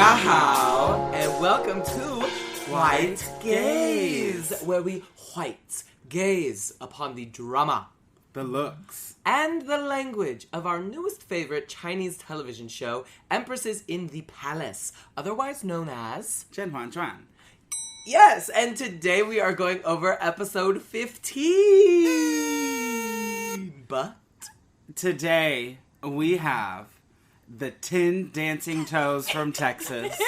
好, and welcome to White Gaze, where we white gaze upon the drama, the looks, and the language of our newest favorite Chinese television show, Empresses in the Palace, otherwise known as Zhen Huan. Yes, and today we are going over episode 15. But today we have the 10 dancing toes from Texas,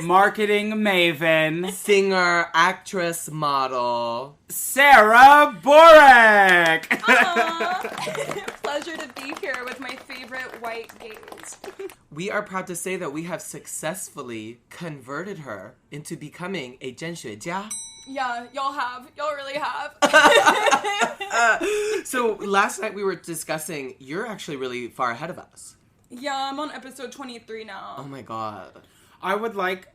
marketing maven, singer, actress, model, Sarah Bourek. Pleasure to be here with my favorite white gaze. We are proud to say that we have successfully converted her into becoming a Zhen Xue Jia. Yeah, y'all have. Y'all really have. So last night we were discussing, you're actually really far ahead of us. Yeah, I'm on episode 23 now. Oh my god. I would like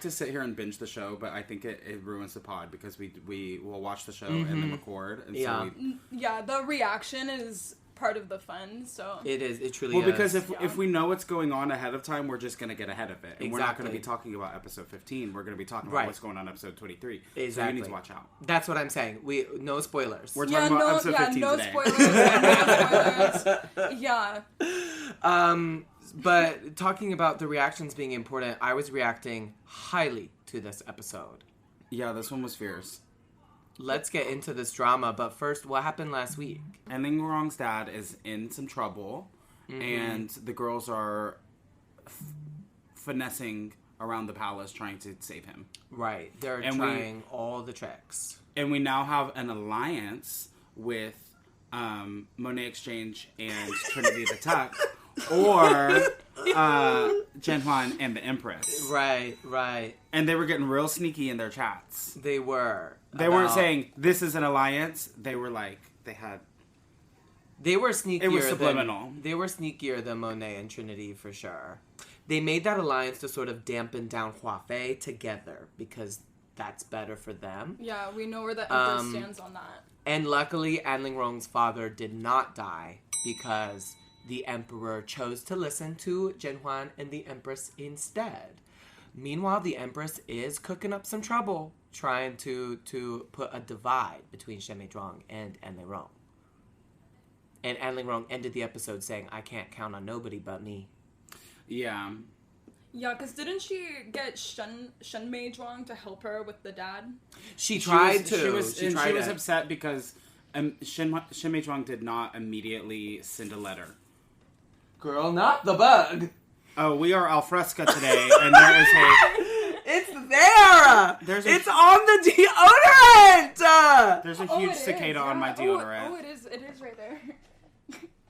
to sit here and binge the show, but I think it ruins the pod because we will watch the show and then record. And yeah. So yeah, the reaction is part of the fun, so. It is. It truly is. Well, is. because if we know what's going on ahead of time, we're just going to get ahead of it. And we're not going to be Exactly. talking about episode 15. We're going to be talking about what's going on in episode 23. Exactly. So you need to watch out. That's what I'm saying. No spoilers. We're talking about episode 15 no today. Spoilers. Yeah. But talking about the reactions being important, I was reacting highly to this episode. Yeah, this one was fierce. Let's get into this drama, but first, what happened last week? Ling Rong's dad is in some trouble, and the girls are finessing around the palace trying to save him. Right. They're trying all the tricks. And we now have an alliance with Monet Exchange and Trinity the Tuck, or Zhen Huan and the Empress. Right. And they were getting real sneaky in their chats. They were. They weren't saying, this is an alliance. They were like, They were sneakier. It was subliminal. They were sneakier than Monet and Trinity, for sure. They made that alliance to sort of dampen down Hua Fei together, because that's better for them. Yeah, we know where the Empress stands on that. And luckily, Ling Rong's father did not die, because the Emperor chose to listen to Zhen Huan and the Empress instead. Meanwhile, the Empress is cooking up some trouble, trying to put a divide between Shen Meizhuang and Ling Rong. And Ling Rong ended the episode saying, I can't count on nobody but me. Yeah. Yeah, because didn't she get Shen Meizhuang to help her with the dad? She tried to. She was upset because Shen Meizhuang did not immediately send a letter. Girl, not the bug. Oh, we are al fresca today, and there is It's there! It's on the deodorant! There's a huge cicada on my deodorant. Oh, it is right there.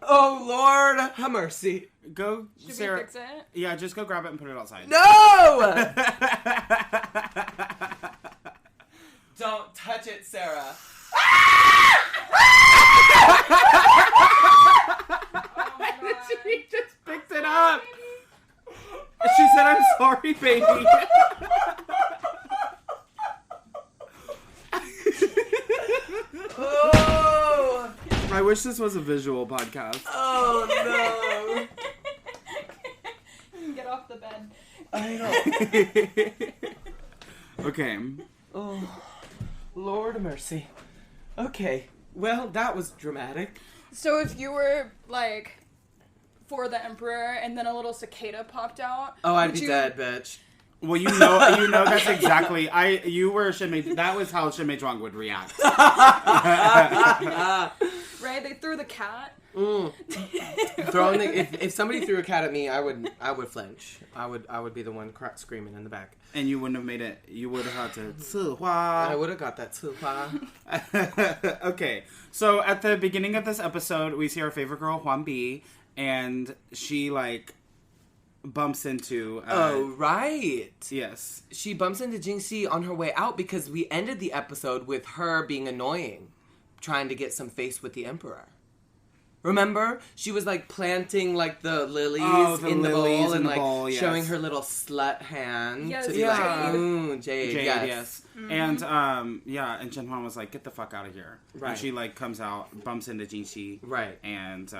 Oh, Lord, have mercy. Go, Should Sarah. we fix it? Yeah, just go grab it and put it outside. No! Don't touch it, Sarah. Oh my God. She just picked it up. She said, I'm sorry, baby. Oh! I wish this was a visual podcast. Oh, no. You can get off the bed. I know. Okay. Oh, Lord mercy. Okay. Well, that was dramatic. So if you were, like, for the Emperor and then a little cicada popped out... Oh, I'd be dead, bitch. Well, you know that's exactly... You were Shen Meizhuang. That was how Shen Meizhuang would react. Right? They threw the cat. If somebody threw a cat at me, I would flinch. I would be the one screaming in the back. And you wouldn't have made it. You would have had to. I would have got that too. Okay, so at the beginning of this episode, we see our favorite girl Huan Bi, and she bumps into. Oh right. Yes. She bumps into Jingxi on her way out because we ended the episode with her being annoying, trying to get some face with the Emperor. Remember? She was, planting, the lilies in the bowl and, yes. showing her little slut hand Yes, to be Jade, yes. Mm-hmm. And, and Zhen Huan was like, get the fuck out of here. Right. And she, comes out, bumps into Jingxi. Right. And,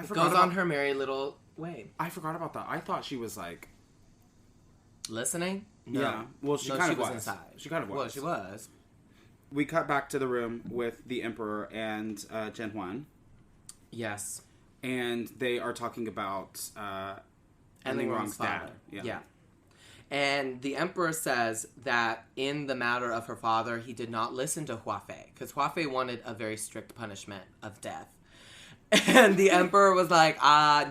goes on her merry little way. I forgot about that. I thought she was, Listening? No. Yeah. Well, she No, kind she of was was. inside. She kind of was. Well, she was. We cut back to the room with the Emperor and Zhen Huan. Yes. And they are talking about Ending Wrong's dad. father. Yeah. And the Emperor says that in the matter of her father, he did not listen to Hua Fei. Because Hua Fei wanted a very strict punishment of death. And the Emperor was like,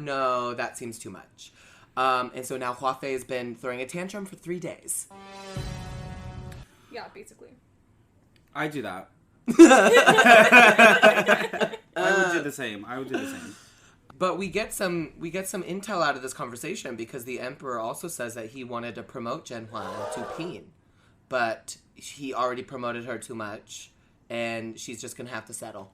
no, that seems too much. And so now Hua Fei has been throwing a tantrum for 3 days. Yeah, basically. I do that. I would do the same. But we get some intel out of this conversation because the Emperor also says that he wanted to promote Zhen Huan to Pin. But he already promoted her too much, and she's just going to have to settle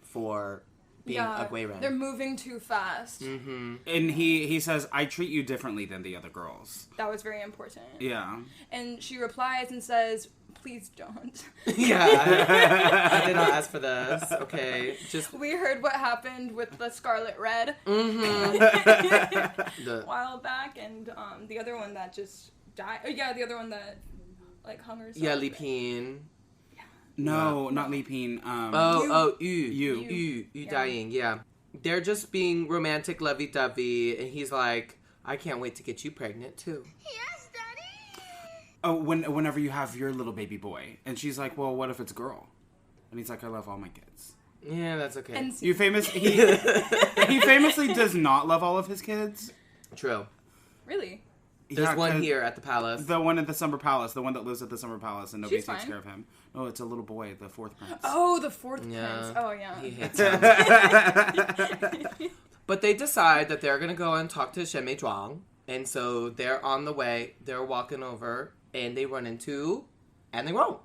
for being a Guiren. They're moving too fast. Mm-hmm. And he says, I treat you differently than the other girls. That was very important. Yeah. And she replies and says, please don't. Yeah. I did not ask for this. Okay. We heard what happened with the Scarlet Red Mm-hmm. a while back, and the other one that just died. Oh, yeah, the other one that hung herself. Yeah, Li Pin. No, not Li Pin. Yu dying, yeah. They're just being romantic lovey-dovey, and he's like, I can't wait to get you pregnant, too. Yes, Daddy. Oh, whenever you have your little baby boy. And she's like, well, what if it's a girl? And he's like, I love all my kids. Yeah, that's okay. And He famously does not love all of his kids. True. Really? There's one here at the palace. The one at the Summer Palace. The one that lives at the Summer Palace and nobody She's takes fine. care of him. No, it's a little boy, the fourth prince. Oh, the fourth Yeah. prince. Oh, yeah. He hates him. But they decide that they're going to go and talk to Shen Meizhuang. And so they're on the way. They're walking over. And they run into Anne Wrong.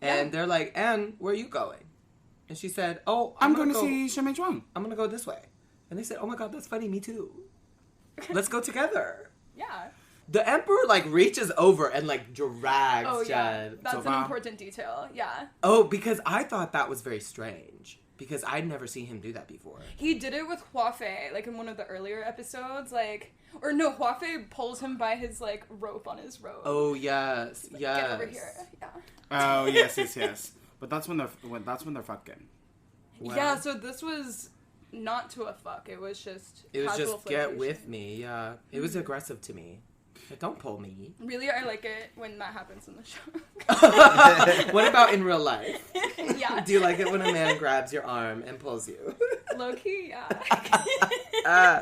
And they're like, Anne, where are you going? And she said, oh, I'm going to see Shen Meizhuang. I'm going to go this way. And they said, oh my God, that's funny. Me too. Let's go together. Yeah. The Emperor, reaches over and, drags Oh, yeah. Jen. That's an important detail. Yeah. Oh, because I thought that was very strange. Because I'd never seen him do that before. He did it with Hua Fei, in one of the earlier episodes, Hua Fei pulls him by his, rope on his robe. Oh, yes. Yes. Get over here. Yeah. Oh, yes. But that's when they're fucking. Wow. Yeah, so this was not to a fuck. It was just casual get flirtation. with me, yeah. It was aggressive to me. Don't pull me. Really, I like it when that happens in the show. What about in real life? Yeah. Do you like it when a man grabs your arm and pulls you? Low-key, yeah.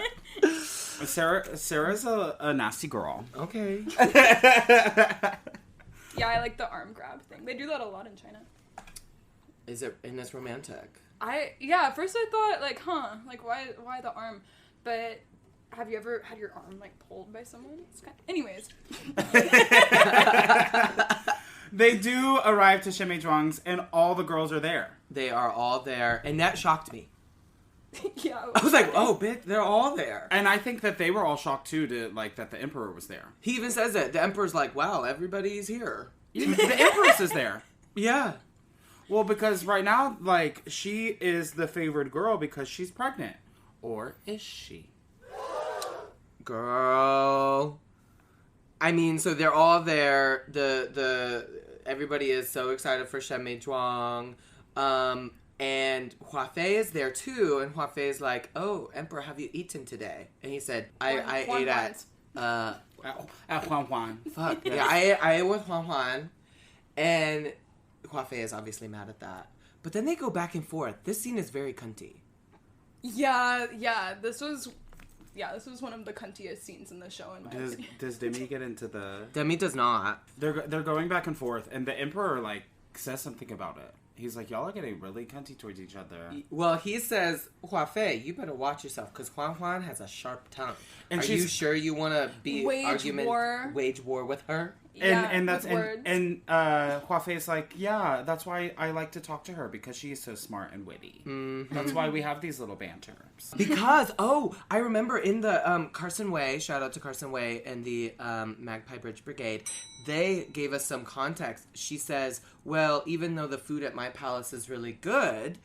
Sarah's a nasty girl. Okay. Yeah, I like the arm grab thing. They do that a lot in China. Is it, and it's romantic. At first I thought, why the arm? But have you ever had your arm, pulled by someone? Anyways. They do arrive to Shen Meizhuang's, and all the girls are there. They are all there, and that shocked me. Yeah. I was like, oh, bitch, they're all there. And I think that they were all shocked, too, that the Emperor was there. He even says it. The Emperor's like, wow, everybody's here. The Empress is there. Yeah. Well, because right now, she is the favored girl because she's pregnant. Or is she? Girl. I mean, so they're all there. Everybody is so excited for Shen Meizhuang. And Hua Fei is there too, and Hua Fei is like, oh, Emperor, have you eaten today? And he said, I ate at Huan Huan. fuck. Yeah, I ate with Huan Huan. And Hua Fei is obviously mad at that. But then they go back and forth. This scene is very cunty. Yeah. This was one of the cuntiest scenes in the show, in my opinion. Does Demi get into the... Demi does not. They're going back and forth, and the Emperor, says something about it. He's like, y'all are getting really cunty towards each other. Well, he says, Hua Fei, you better watch yourself, because Huan Huan has a sharp tongue. And are you sure you want to wage war with her? And that's with words. and Hua Fei's like, yeah, that's why I like to talk to her, because she's so smart and witty. Mm-hmm. That's why we have these little banters. Because I remember in the Carson Way, shout out to Carson Way and the Magpie Bridge Brigade, they gave us some context. She says, well, even though the food at my palace is really good,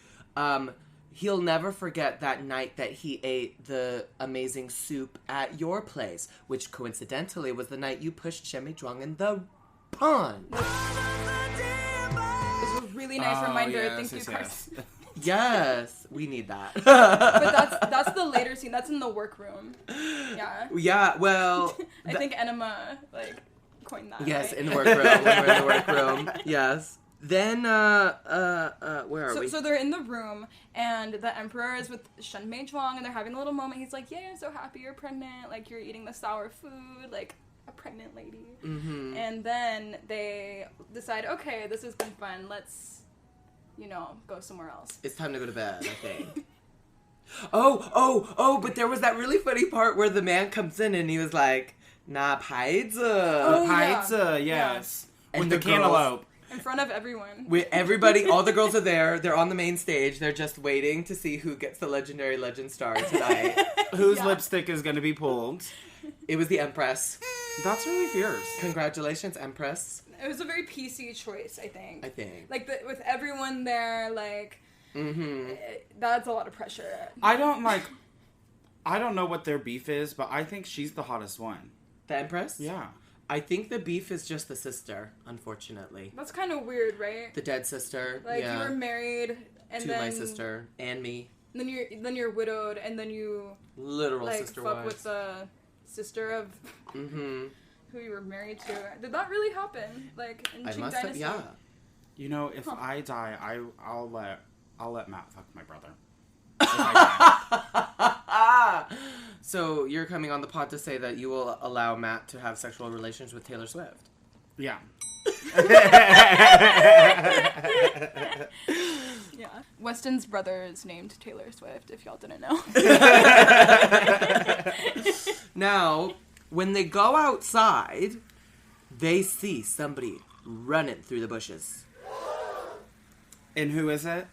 he'll never forget that night that he ate the amazing soup at your place, which coincidentally was the night you pushed Shemi Zhuang in the pond. It was a really nice reminder. Yes, Thank you, Carson. Yes, we need that. But that's the later scene. That's in the workroom. Yeah. Yeah, well... I think Enema, like, coined that. Yes, right? in the workroom. When we're in the workroom. Yes. Then, where are we? So they're in the room, and the Emperor is with Shen Meizhuang, and they're having a little moment. He's like, "Yay, I'm so happy you're pregnant. Like, you're eating the sour food, like a pregnant lady." Mm-hmm. And then they decide, okay, this has been fun. Let's, go somewhere else. It's time to go to bed, I think. But there was that really funny part where the man comes in and he was like, "Na paizi." Oh, Paizi, yes. And With the the cantaloupe. In front of everyone. With everybody, all the girls are there. They're on the main stage. They're just waiting to see who gets the legendary legend star tonight. Whose lipstick is going to be pulled. It was the Empress. That's really fierce. Congratulations, Empress. It was a very PC choice, I think. Like, with everyone there, like, mm-hmm. That's a lot of pressure. I don't know what their beef is, but I think she's the hottest one. The Empress? Yeah. I think the beef is just the sister, unfortunately. That's kind of weird, right? The dead sister. Like, yeah. you were married, and to then... my sister and me. Then you're widowed, and then you... Literal like, sister fuck wives. with the sister of... Mm-hmm. who you were married to. Did that really happen? Like, in Qing Dynasty? Yeah. If I die, I'll let Matt fuck my brother. If I die. So you're coming on the pod to say that you will allow Matt to have sexual relations with Taylor Swift? Yeah. Yeah. Weston's brother is named Taylor Swift, if y'all didn't know. Now, when they go outside, they see somebody running through the bushes. And who is it?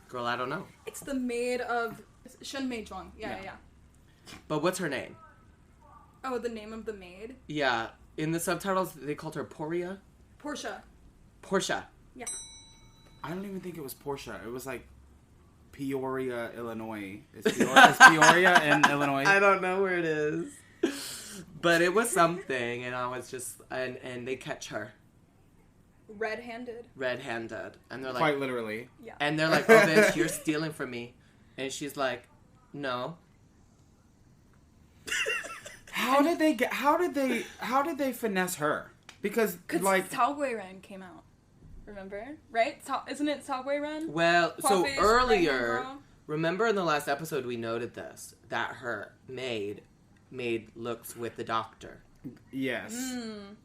Girl, I don't know. It's the maid of Shen Meizhuang. Yeah. But what's her name? Oh, the name of the maid? Yeah. In the subtitles, they called her Portia. Portia. Yeah. I don't even think it was Portia. It was like Peoria, Illinois. Is Peoria in Illinois? I don't know where it is. But it was something, and I was just... And they catch her. Red-handed. And they're like... Quite literally. Yeah. And they're like, "Oh, bitch, you're stealing from me." And she's like, "No." How did they finesse her? Because like Cao Guiren came out. Remember? Right? Isn't it Cao Guiren? Well, Hua so Fei's earlier, pregnant girl? remember in the last episode we noted this, that her maid made looks with the doctor. yes.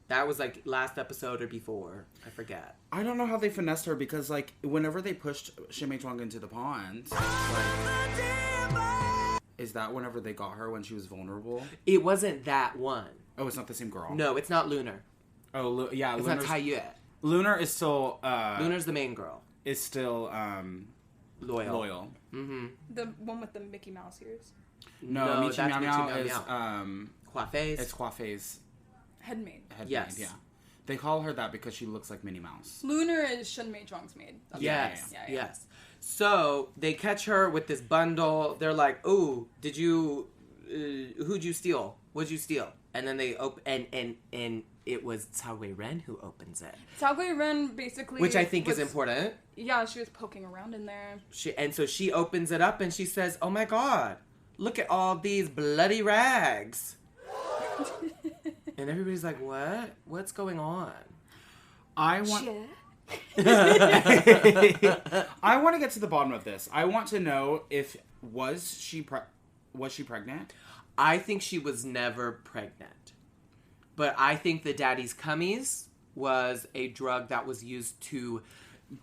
That was like last episode or before. I forget. I don't know how they finessed her because like whenever they pushed Shen Meizhuang into the pond, is that whenever they got her when she was vulnerable? It wasn't that one. Oh, it's not the same girl. No, it's not Lunar. Oh, yeah. It's not Taiyue. Lunar is still. Lunar's the main girl. Is still loyal. Mm-hmm. The one with the Mickey Mouse ears. No, Michi that's Miao Michi Miao is Hua Fei's. it's Hua Fei's Headmaid. head Yes. maid, yeah. They call her that because she looks like Minnie Mouse. Lunar is Shen Meizhuang's maid. That's Yes, right. yes. So they catch her with this bundle. They're like, "Ooh, did you? Who'd you steal? What'd you steal?" And then they open, and it was Cao Guiren who opens it, Cao Guiren basically, which I think is important. Yeah, she was poking around in there. So she opens it up and she says, "Oh my God, look at all these bloody rags." And everybody's like, "What? What's going on?" I want to get to the bottom of this. I want to know if was she pregnant? I think she was never pregnant. But I think the daddy's cummies was a drug that was used to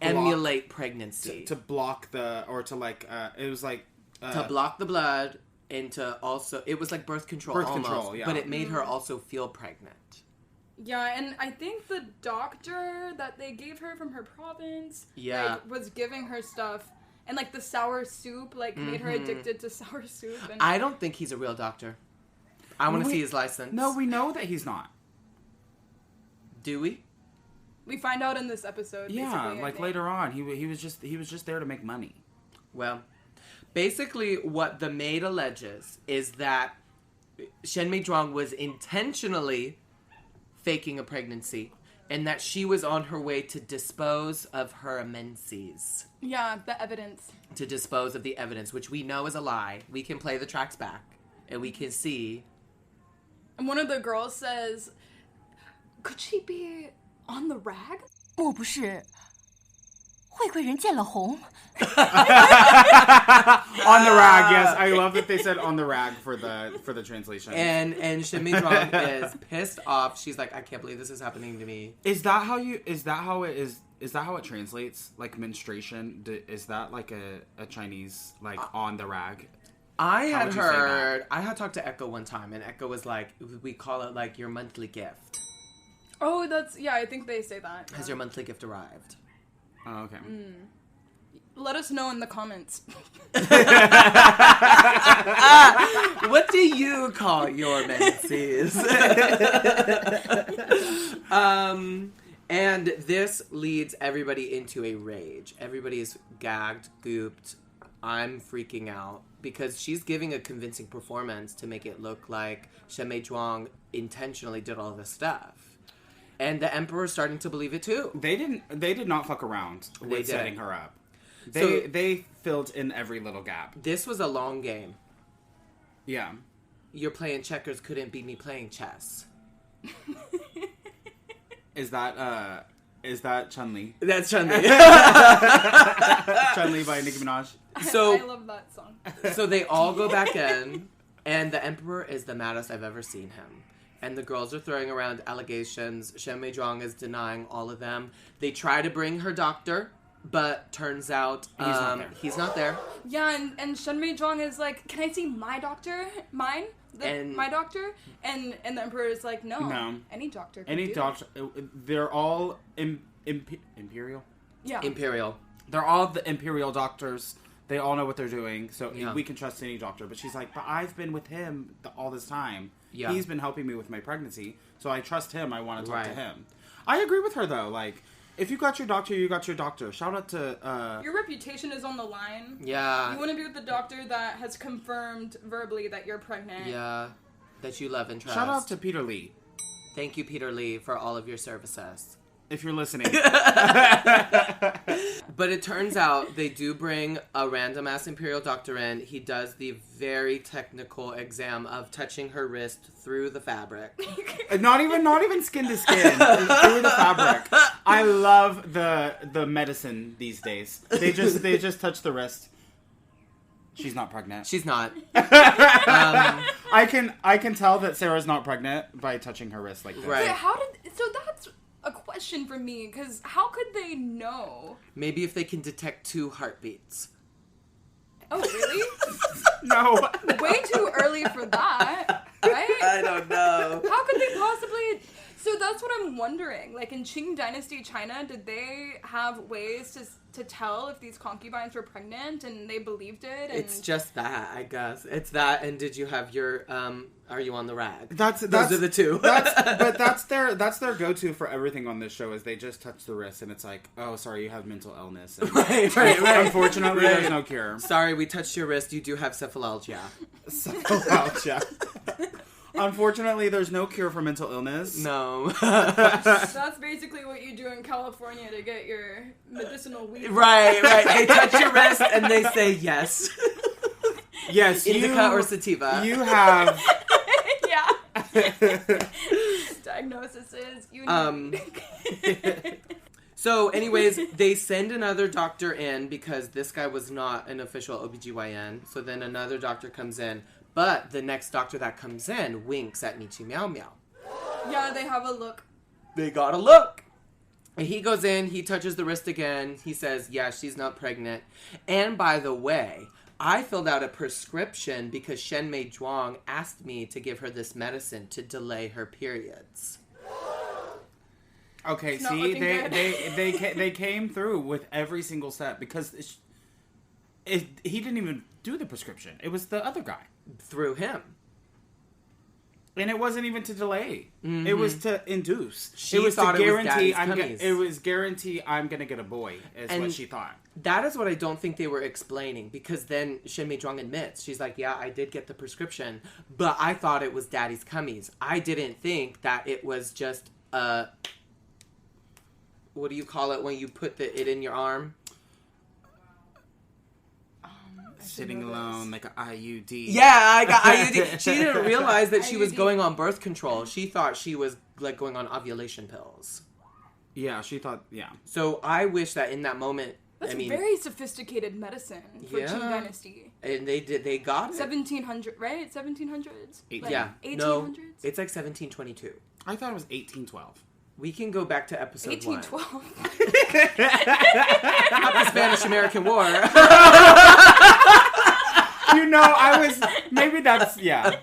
emulate pregnancy. To block the, or to like, it was like... to block the blood and to also... It was like birth control almost, yeah. But it made her also feel pregnant. Yeah, and I think the doctor that they gave her from her province was giving her stuff. And like the sour soup made her addicted to sour soup. And I don't think he's a real doctor. I want to see his license. No, we know that he's not. Do we? we find out in this episode. Yeah, basically, I like think. later on, he was just there to make money. Well, basically what the maid alleges is that Shen Meizhuang was intentionally faking a pregnancy and that she was on her way to dispose of her menses. Yeah, the evidence. To dispose of the evidence, which we know is a lie. We can play the tracks back and we can see. And one of the girls says, could she be on the rag? 莫不是会贵人见了红 On the rag, yes. I love that they said on the rag for the translation. And Shen Meizhuang is pissed off. She's like, I can't believe this is happening to me. Is that how it translates? Like menstruation? Is that like a Chinese, like on the rag? I had talked to Echo one time, and Echo was like, we call it like your monthly gift. Oh, I think they say that. Has your monthly gift arrived? Oh, okay. Let us know in the comments. What do you call your menses? And this leads everybody into a rage. Everybody is gagged, gooped. I'm freaking out because she's giving a convincing performance to make it look like Shen Meizhuang intentionally did all this stuff. And the Emperor's starting to believe it too. They did not fuck around with setting her up. They filled in every little gap. This was a long game. Yeah. You're playing checkers couldn't beat me playing chess. Is that Chun-Li? That's Chun-Li. Chun-Li by Nicki Minaj. So I love that song. So they all go back in, and the Emperor is the maddest I've ever seen him. And the girls are throwing around allegations. Shen Meizhuang is denying all of them. They try to bring her doctor, but turns out he's not there. Yeah, and Shen Meizhuang is like, can I see my doctor? Mine? My doctor? And the Emperor is like, no. Any doctor can do doctor. They're all imperial? Yeah. Imperial. They're all the imperial doctors. They all know what they're doing, so yeah. We can trust any doctor. But she's like, but I've been with him all this time. Yeah. He's been helping me with my pregnancy, so I trust him. I want to talk to him. I agree with her, though. Like, if you got your doctor, you got your doctor. Shout out to... Your reputation is on the line. Yeah. You want to be with the doctor that has confirmed verbally that you're pregnant. Yeah. That you love and trust. Shout out to Peter Lee. Thank you, Peter Lee, for all of your services. If you're listening. But it turns out they do bring a random ass imperial doctor in. He does the very technical exam of touching her wrist through the fabric. Not even skin to skin. Through the fabric. I love the medicine these days. They just touch the wrist. She's not pregnant. She's not. I can tell that Sarah's not pregnant by touching her wrist like this. Right. Wait, so that's a question for me, because how could they know? Maybe if they can detect 2 heartbeats. Oh, really? No. Way too early for that, right? I don't know. How could they possibly... So that's what I'm wondering. Like, in Qing Dynasty China, did they have ways to tell if these concubines were pregnant and they believed it? And... It's just that, I guess. It's that, and did you have your, are you on the rag? Those are the 2. That's their go-to for everything on this show is they just touch the wrist and it's like, oh, sorry, you have mental illness. And right. Unfortunately, there's no cure. Sorry, we touched your wrist. You do have cephalalgia. Cephalalgia. Unfortunately, there's no cure for mental illness. No. That's basically what you do in California to get your medicinal weed. Right. They touch your wrist and they say yes. Yes, Indica or sativa. You have... Yeah. Diagnosis is unique. So, anyways, they send another doctor in because this guy was not an official OBGYN. So then another doctor comes in. But the next doctor that comes in winks at Michi Meow Meow. Yeah, they have a look. They got a look. And he goes in, he touches the wrist again. He says, yeah, she's not pregnant. And by the way, I filled out a prescription because Shen Meizhuang asked me to give her this medicine to delay her periods. Okay, see, they came through with every single step because he didn't even do the prescription. It was the other guy. Through him. And it wasn't even to delay. Mm-hmm. It was to induce. She thought to guarantee it was guarantee I'm going to get a boy, is what she thought. That is what I don't think they were explaining, because then Shen Meizhuang admits, she's like, yeah, I did get the prescription, but I thought it was daddy's cummies. I didn't think that it was just what do you call it when you put it in your arm? Sitting alone, like an IUD. Yeah, I got IUD. She didn't realize that she was going on birth control. She thought she was like going on ovulation pills. Yeah, she thought, yeah. So I wish that in that moment, That's very sophisticated medicine for Qing Dynasty. And they got it. 1700, right? 1700s? Like 1800s? No, it's like 1722. I thought it was 1812. We can go back to episode 1812. Not the Spanish-American War. I was... Maybe that's... Yeah.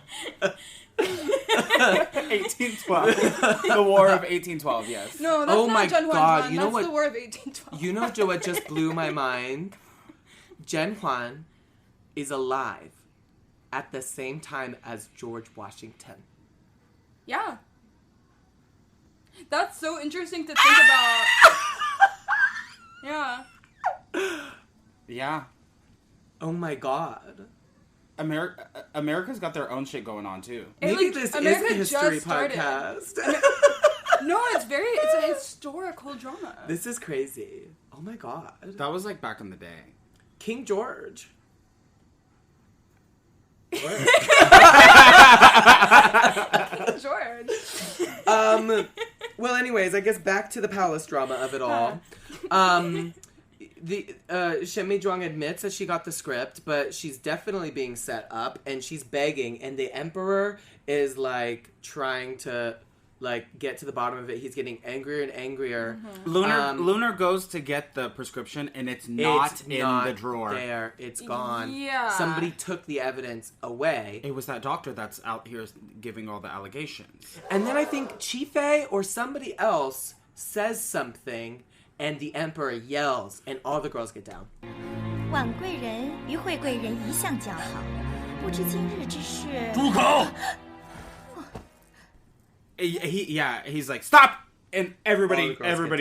1812. The War of 1812, yes. No, that's not Zhen Huan. You know that's the War of 1812. You know what just blew my mind? Zhen Huan is alive at the same time as George Washington. Yeah. That's so interesting to think about. Yeah. Yeah. Oh my god. America's got their own shit going on too. Maybe this is a history podcast. No, it's a historical drama. This is crazy. Oh my god. That was like back in the day. King George. King George. Well, anyways, I guess back to the palace drama of it all. Shen Meizhuang admits that she got the script, but she's definitely being set up, and she's begging, and the emperor is like trying to like get to the bottom of it. He's getting angrier and angrier. Mm-hmm. Lunar goes to get the prescription, and it's not in the drawer. There, it's gone. Yeah, somebody took the evidence away. It was that doctor that's out here giving all the allegations. And then I think Qifei or somebody else says something, and the emperor yells, and all the girls get down. 婉贵人与惠贵人一向交好，不知今日之事。住口！ He's like, stop! And everybody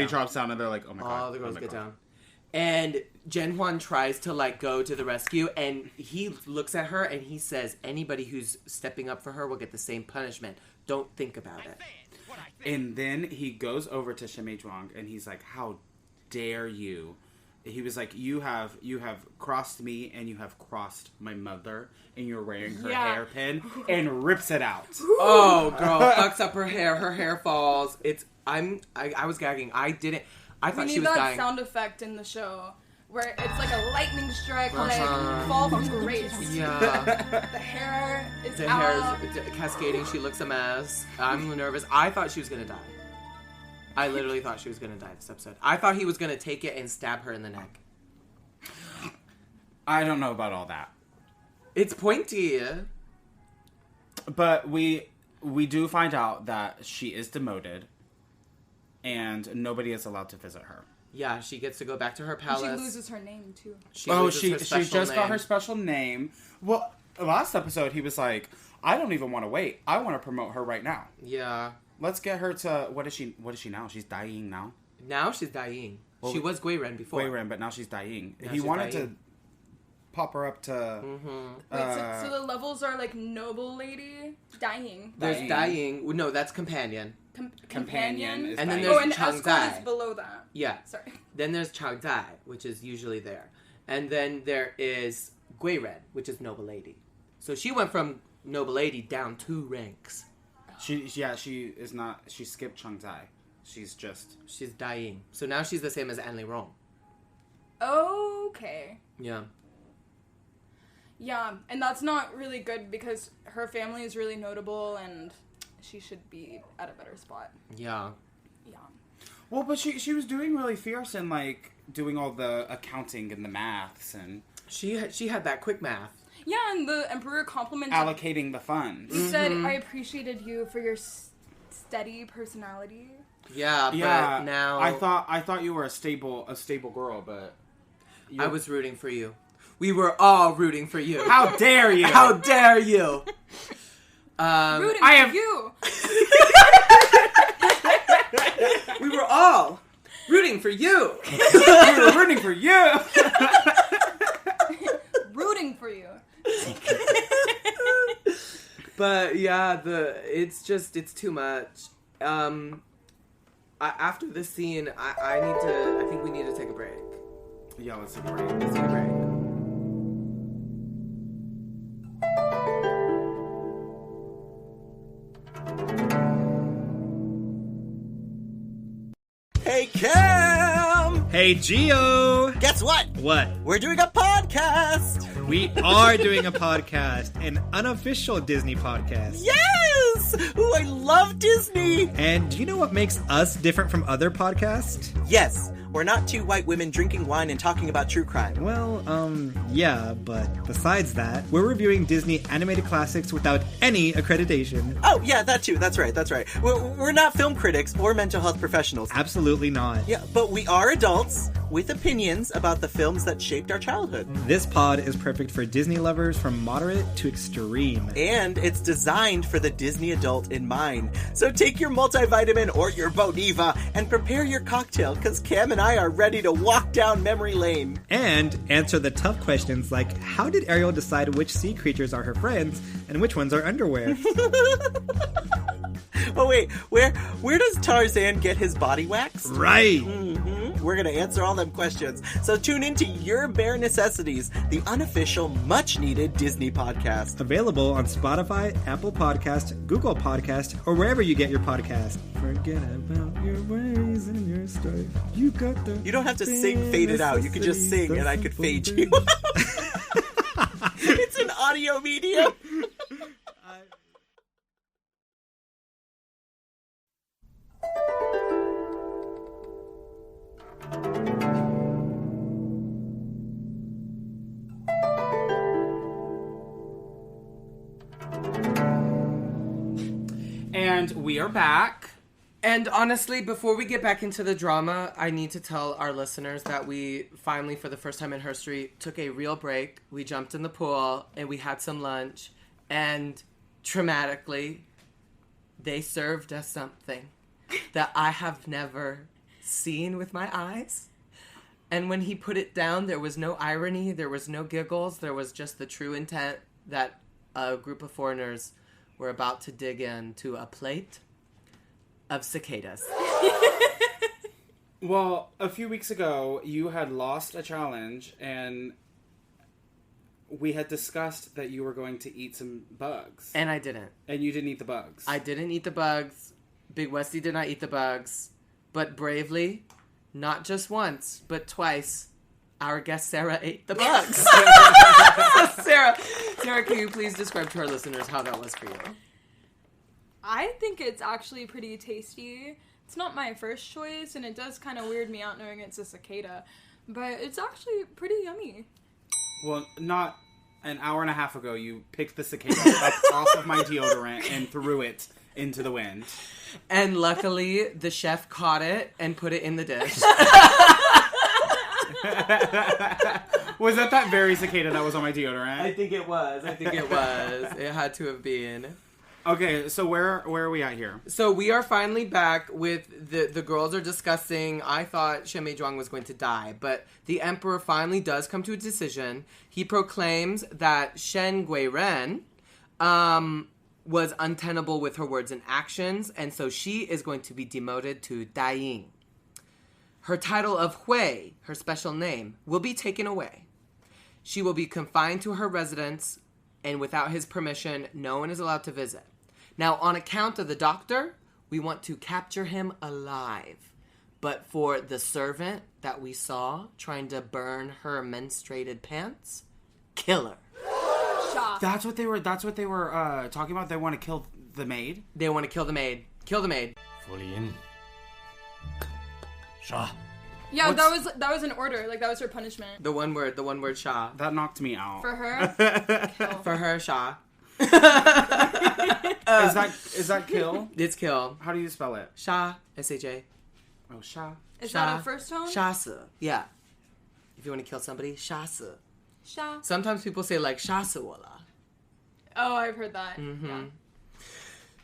drops down, and they're like, oh my god. All the girls get down. And Zhen Huan tries to like go to the rescue, and he looks at her and he says, anybody who's stepping up for her will get the same punishment. Don't think about it. And then he goes over to Shen Meizhuang, and he's like, how dare you? He was like, you have crossed me, and you have crossed my mother, and you're wearing her hairpin, and rips it out. Oh, girl, fucks up her hair falls. I was gagging. I thought she was dying. We need that sound effect in the show, where it's like a lightning strike, like fall from grace. Yeah. The hair is the out. hair is cascading. She looks a mess. I'm nervous. I thought she was gonna die. I literally thought she was gonna die this episode. I thought he was gonna take it and stab her in the neck. I don't know about all that. It's pointy. But we do find out that she is demoted, and nobody is allowed to visit her. Yeah, she gets to go back to her palace. She loses her name too. She just got her special name. Well, last episode he was like, I don't even want to wait. I want to promote her right now. Yeah. Let's get her to... What is she now? She's dying now? Now she's dying. Well, she was Gui Ren before. Gui Ren, but now she's dying. He wanted to pop her up to... Mm-hmm. Wait, so the levels are like noble lady, dying. There's dying. No, that's companion. Companion is and then dying. there's Chang Zai. Is below that. Yeah. Sorry. Then there's Chang Zai, which is usually there. And then there is Gui Ren, which is noble lady. So she went from noble lady down 2 ranks. She is not. She skipped Chang Zai. She's dying. So now she's the same as An Li Rong. Okay. Yeah. Yeah, and that's not really good because her family is really notable and she should be at a better spot. Yeah. Yeah. Well, but she was doing really fierce and like doing all the accounting and the maths and she had that quick math. Yeah, and the emperor complimented allocating the funds. He said, "I appreciated you for your steady personality." Yeah, but now I thought you were a stable girl, but I was rooting for you. We were all rooting for you. How dare you? How dare you? Rooting for you. We were all rooting for you. We were rooting for you. Rooting for you. But yeah, it's too much. After this scene, I think we need to take a break. Yeah, let's take a break. Let's take a break. Hey, Cam! Hey, Gio! Guess what? What? We're doing a podcast! We are doing a podcast, an unofficial Disney podcast. Yes! Ooh, I love Disney! And do you know what makes us different from other podcasts? Yes, we're not two white women drinking wine and talking about true crime. Well, yeah, but besides that, we're reviewing Disney animated classics without any accreditation. Oh, yeah, that too. That's right. We're not film critics or mental health professionals. Absolutely not. Yeah, but we are adults with opinions about the films that shaped our childhood. This pod is perfect for Disney lovers from moderate to extreme. And it's designed for the Disney adult in mind. So take your multivitamin or your Boniva and prepare your cocktail, because Cam and I are ready to walk down memory lane. And answer the tough questions like, how did Ariel decide which sea creatures are her friends and which ones are underwear? Oh wait, where does Tarzan get his body wax? Right! Mm-hmm. We're gonna answer all them questions. So tune into Your Bare Necessities, the unofficial, much-needed Disney podcast. Available on Spotify, Apple Podcast, Google Podcast, or wherever you get your podcast. Forget about your ways and your strife. You got the... You don't have to sing Fade It Out. You could just sing and I could fade you. It's an audio medium. And we are back. And honestly, before we get back into the drama, I need to tell our listeners that we finally, for the first time in history, took a real break. We jumped in the pool and we had some lunch. And dramatically, they served us something that I have never seen with my eyes. And when he put it down, there was no irony, there was no giggles, there was just the true intent that a group of foreigners were about to dig into a plate of cicadas. Well, a few weeks ago, you had lost a challenge, and we had discussed that you were going to eat some bugs. And I didn't. And you didn't eat the bugs. I didn't eat the bugs. Big Westi did not eat the bugs. But bravely, not just once, but twice, our guest Sarah ate the bugs. So Sarah, can you please describe to our listeners how that was for you? I think it's actually pretty tasty. It's not my first choice, and it does kind of weird me out knowing it's a cicada. But it's actually pretty yummy. Well, not an hour and a half ago, you picked the cicada up off of my deodorant and threw it into the wind. And luckily, the chef caught it and put it in the dish. Was that very cicada that was on my deodorant? I think it was. It had to have been. Okay, so where are we at here? So we are finally back with the girls are discussing. I thought Shen Meizhuang was going to die, but the emperor finally does come to a decision. He proclaims that Shen Guiren was untenable with her words and actions, and so she is going to be demoted to Daiying. Her title of Hui, her special name, will be taken away. She will be confined to her residence, and without his permission, no one is allowed to visit. Now, on account of the doctor, we want to capture him alive. But for the servant that we saw trying to burn her menstruated pants, kill her. Shock. That's what they were talking about. They want to kill the maid? They want to kill the maid. Kill the maid. Yeah, that was an order. Like, that was her punishment. The one word Sha. That knocked me out. For her? Kill. For her, Sha. Is that kill? It's kill. How do you spell it? Sha. S-H-A. Oh, Sha. Is that a first tone? Shasa. Yeah. If you want to kill somebody, Shasa. Sha. Sometimes people say like Shasa wala. Oh, I've heard that. Mm-hmm. Yeah.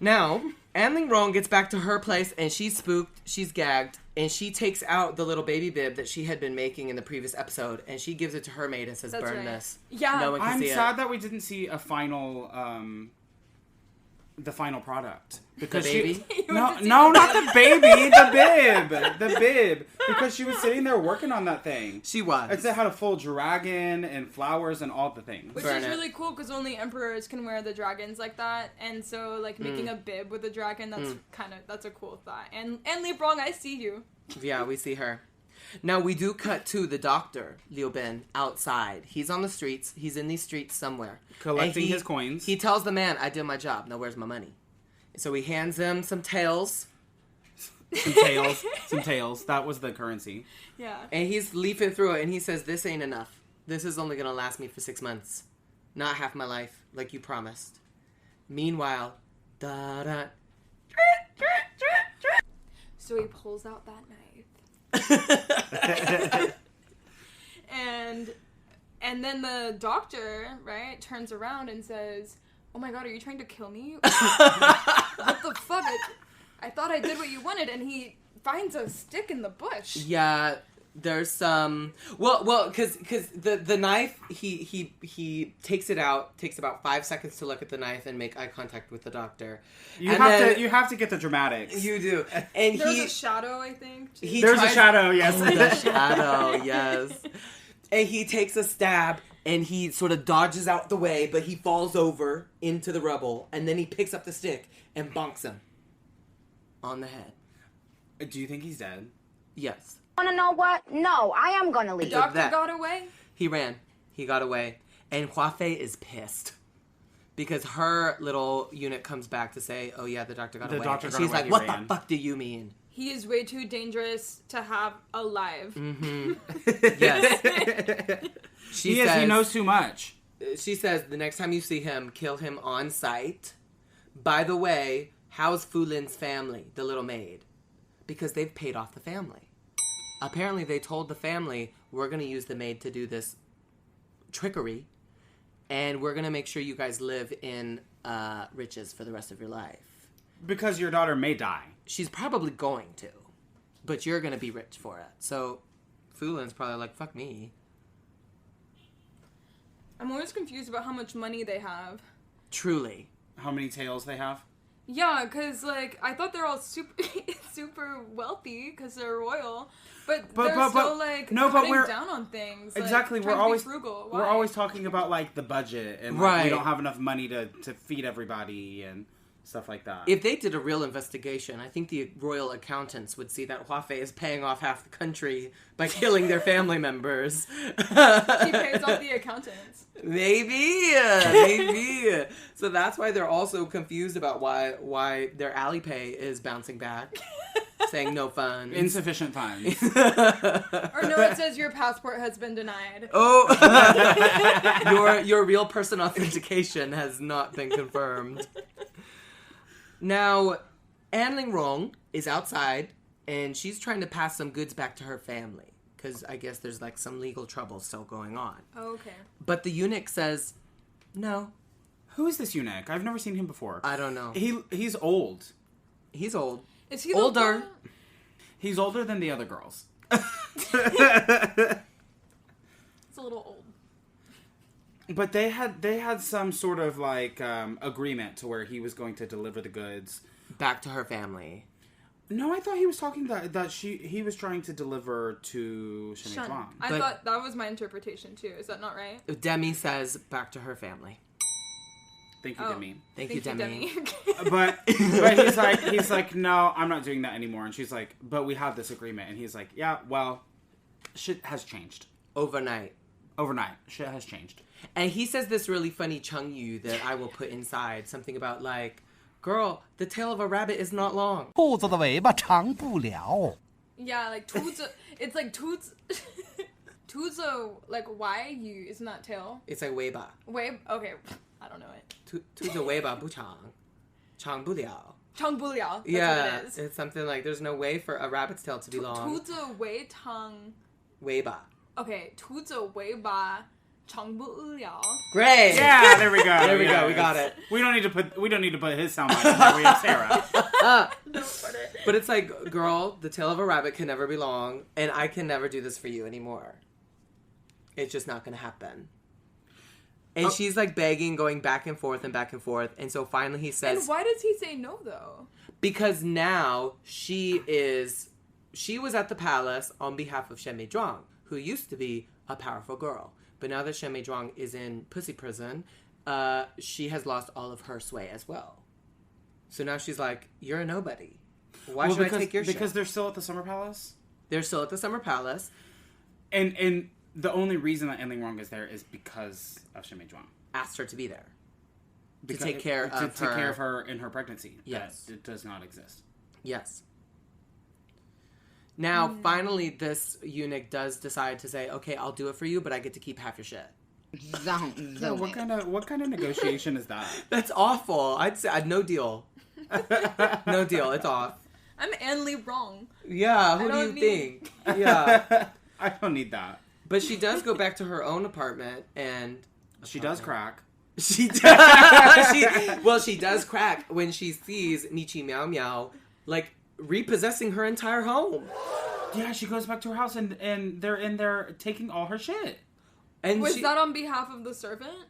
Now, Anling Rong gets back to her place, and she's spooked, she's gagged, and she takes out the little baby bib that she had been making in the previous episode, and she gives it to her maid and says, burn this. Yeah. No one can see it. I'm sad that we didn't see a final, the final product. Because the baby? No, not the baby, the bib. Because she was sitting there working on that thing. She was. It had a full dragon and flowers and all the things. Which is really cool because only emperors can wear the dragons like that, and so like making a bib with a dragon, that's a cool thought. And Li Brong, I see you. Yeah, we see her. Now we do cut to the doctor, Liu Bin, outside. He's on the streets. He's in these streets somewhere. Collecting his coins. He tells the man, I did my job. Now where's my money? So he hands him some tails. Some tails. That was the currency. Yeah. And he's leafing through it, and he says, this ain't enough. This is only going to last me for 6 months. Not half my life, like you promised. Meanwhile, da-da. So he pulls out that knife. And then the doctor, right, turns around and says, oh my god, are you trying to kill me? What the fuck? I thought I did what you wanted, and he finds a stick in the bush. Yeah, there's some... Well, because the knife, he takes it out, takes about 5 seconds to look at the knife and make eye contact with the doctor. You have to get the dramatics. You do. And there's a shadow, I think. There's a shadow, yes. The shadow, yes. And he takes a stab, and he sort of dodges out the way, but he falls over into the rubble, and then he picks up the stick and bonks him on the head. Do you think he's dead? Yes. Wanna know what? No, I am gonna leave. The doctor got away? He ran. He got away. And Hua Fei is pissed. Because her little unit comes back to say, oh yeah, the doctor got away. And she's like, what the fuck do you mean? He is way too dangerous to have alive. Mm-hmm. Yes. He knows too much. She says, the next time you see him, kill him on sight. By the way, how's Fu Lin's family, the little maid? Because they've paid off the family. Apparently they told the family, we're going to use the maid to do this trickery, and we're going to make sure you guys live in riches for the rest of your life. Because your daughter may die. She's probably going to, but you're going to be rich for it. So Fu Lin's probably like, fuck me. I'm always confused about how much money they have. Truly. How many tails they have? Yeah, because, like, I thought they're all super wealthy because they're royal. But they're still, like, cutting down on things. Exactly. Like, we're always frugal. We're always talking about, like, the budget. And, like, we don't have enough money to feed everybody and stuff like that. If they did a real investigation, I think the royal accountants would see that Hua Fei is paying off half the country by killing their family members. He pays off the accountants. Maybe. So that's why they're also confused about why their Alipay is bouncing back, saying no funds. Insufficient funds. Or no, it says your passport has been denied. Oh, your real person authentication has not been confirmed. Now, Anling Rong is outside, and she's trying to pass some goods back to her family. Because I guess there's, like, some legal trouble still going on. Oh, okay. But the eunuch says, no. Who is this eunuch? I've never seen him before. I don't know. He's old. He's old. Is he older? He's older than the other girls. It's a little old. But they had some sort of, like, agreement to where he was going to deliver the goods back to her family. No, I thought he was talking that he was trying to deliver to Shen Zhuang. I thought that was my interpretation too. Is that not right? Demi says back to her family. Thank you, Demi. Thank you, Demi. but he's like, no, I'm not doing that anymore. And she's like, but we have this agreement. And he's like, yeah, well, shit has changed. Overnight, shit has changed. And he says this really funny Chengyu that I will put inside. Something about like, girl, the tail of a rabbit is not long. 兔子的尾巴长不了. Yeah, like 兔子, it's like 兔子 like Y-U, isn't that tail? It's like 尾巴. Okay, I don't know it. 兔子尾巴不长，长不了. 长不了, that's yeah, what it is. It's something like there's no way for a rabbit's tail to be long. 兔子尾长. 尾巴. Okay, 兔子尾巴长不了. Great. Yeah, there we go. There we Yeah, go. We got it. We don't need to put his sound bite in there. We have Sarah. But it's like, girl, the tail of a rabbit can never be long, and I can never do this for you anymore. It's just not going to happen. And she's like begging, going back and forth. And so finally he says... And why does he say no, though? Because now she was at the palace on behalf of Shen Meizhuang, who used to be a powerful girl. But now that Shen Meizhuang is in pussy prison, she has lost all of her sway as well. So now she's like, you're a nobody. Why should I take your shit? Because they're still at the Summer Palace? They're still at the Summer Palace. And the only reason that Enling Rong is there is because of Shen Meizhuang. Asked her to be there. To take care of her in her pregnancy. Yes. That it does not exist. Yes. Now, finally, this eunuch does decide to say, okay, I'll do it for you, but I get to keep half your shit. Yeah, what kind of negotiation is that? That's awful. I'd say no deal. No deal. It's off. I'm Enling Rong. Yeah, who do you think? Yeah. I don't need that. But she does go back to her own apartment, and... She does crack. She does. She does crack when she sees Michi Meow Meow, like, repossessing her entire home. Yeah, she goes back to her house, and they're in there taking all her shit. And Was that on behalf of the servant?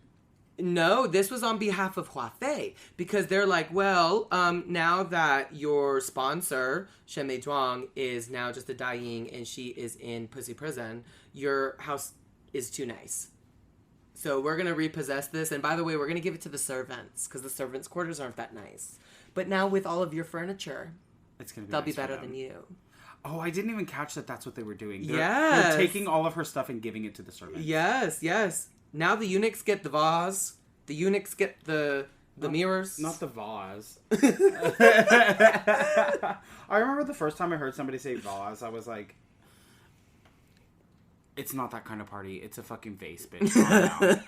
No, this was on behalf of Hua Fei, because they're like, well, now that your sponsor, Shen Meizhuang, is now just a dying and she is in pussy prison, your house is too nice. So we're going to repossess this, and by the way, we're going to give it to the servants, because the servants' quarters aren't that nice. But now with all of your furniture, they'll be better than you. Oh, I didn't even catch that that's what they were doing. They're taking all of her stuff and giving it to the servants. Yes. Now the eunuchs get the vase. The eunuchs get the mirrors. Not the vase. I remember the first time I heard somebody say vase, I was like, it's not that kind of party. It's a fucking vase, bitch.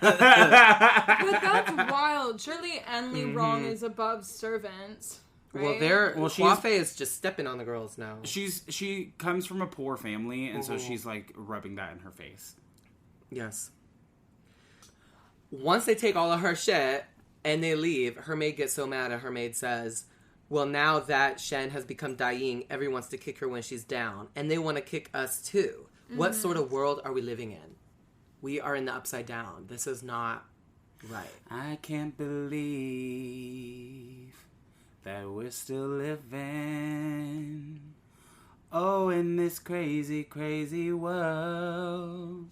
But that's wild. Surely Enling Rong is above servants. Right? Hua Fei is just stepping on the girls now. She comes from a poor family, and so she's like rubbing that in her face. Yes. Once they take all of her shit and they leave, her maid gets so mad, and her maid says, well, now that Shen has become dying, everyone wants to kick her when she's down, and they want to kick us too. What sort of world are we living in? We are in the upside down. This is not right. I can't believe that we're still living. Oh, in this crazy, crazy world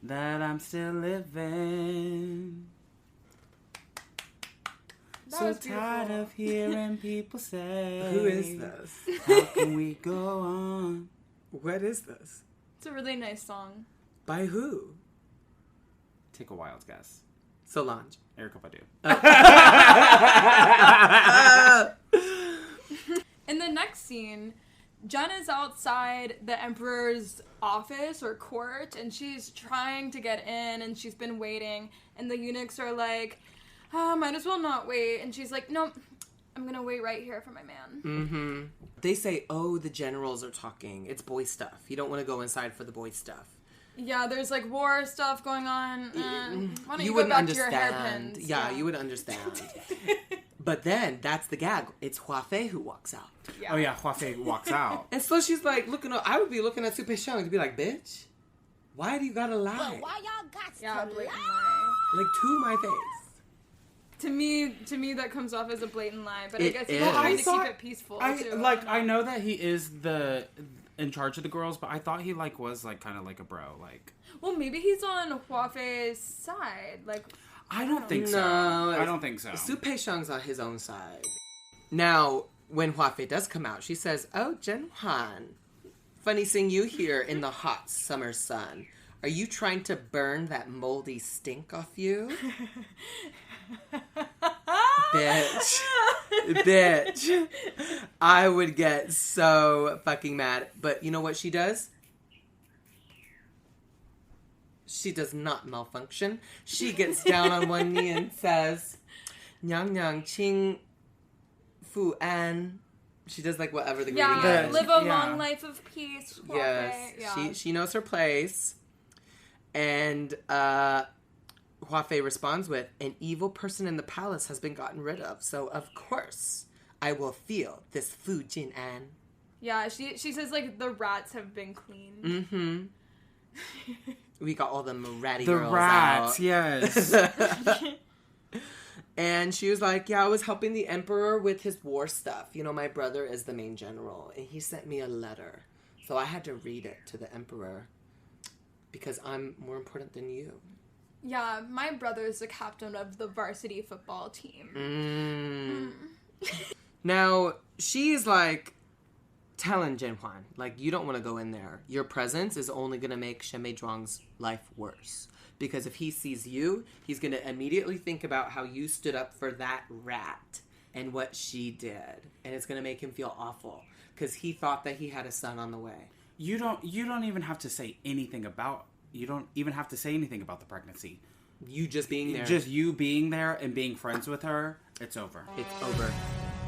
that I'm still living. So tired of hearing people say, who is this? How can we go on? What is this? It's a really nice song. By who? Take a wild guess. Solange. Erykah Badu. In the next scene, Zhen is outside the Emperor's office or court, and she's trying to get in, and she's been waiting, and the eunuchs are like, might as well not wait. And she's like, no, I'm gonna wait right here for my man. Mm-hmm. They say, oh, the generals are talking. It's boy stuff. You don't want to go inside for the boy stuff. Yeah, there's like war stuff going on. Why don't you go wouldn't back understand. to your hairpins? Yeah, you would understand. But then, that's the gag. It's Hua Fei who walks out. Yeah. Oh yeah, Hua Fei walks out. And so she's like, I would be looking at Su Peixiang to be like, bitch, why do you gotta lie? But why y'all got Yeah, to blatant lie? lie. Like, to my face. To me, that comes off as a blatant lie. But It I guess is. he's trying to I thought- keep it peaceful too. I know that he is in charge of the girls, but I thought he was kind of like a bro. Well, maybe he's on Hua Fei's side. I don't think so. No, I don't think so. Su Peixiang's on his own side. Now, when Hua Fei does come out, she says, oh, Zhen Huan, funny seeing you here in the hot summer sun. Are you trying to burn that moldy stink off you? Bitch. Bitch. I would get so fucking mad. But you know what she does? She does not malfunction. She gets down on one knee and says, Nyang Nyang Qing Fu An. She does whatever the greeting is. Live a long life of peace. Hua Yes. Fei. Yeah. She knows her place. And Hua Fei responds with, an evil person in the palace has been gotten rid of, so of course I will feel this Fu Jin An. Yeah, she says, like, the rats have been cleaned. Mm-hmm. We got all the ratty the girls rats, out. yes. And she was like, yeah, I was helping the emperor with his war stuff. You know, my brother is the main general, and he sent me a letter. So I had to read it to the emperor because I'm more important than you. Yeah, my brother's the captain of the varsity football team. Now, she's like telling Zhen Huan, like, you don't want to go in there. Your presence is only going to make Shen Meizhuang's life worse. Because if he sees you, he's going to immediately think about how you stood up for that rat and what she did. And it's going to make him feel awful. Because he thought that he had a son on the way. You don't even have to say anything about... You don't even have to say anything about the pregnancy. You just being there. Just you being there and being friends with her, it's over. It's over.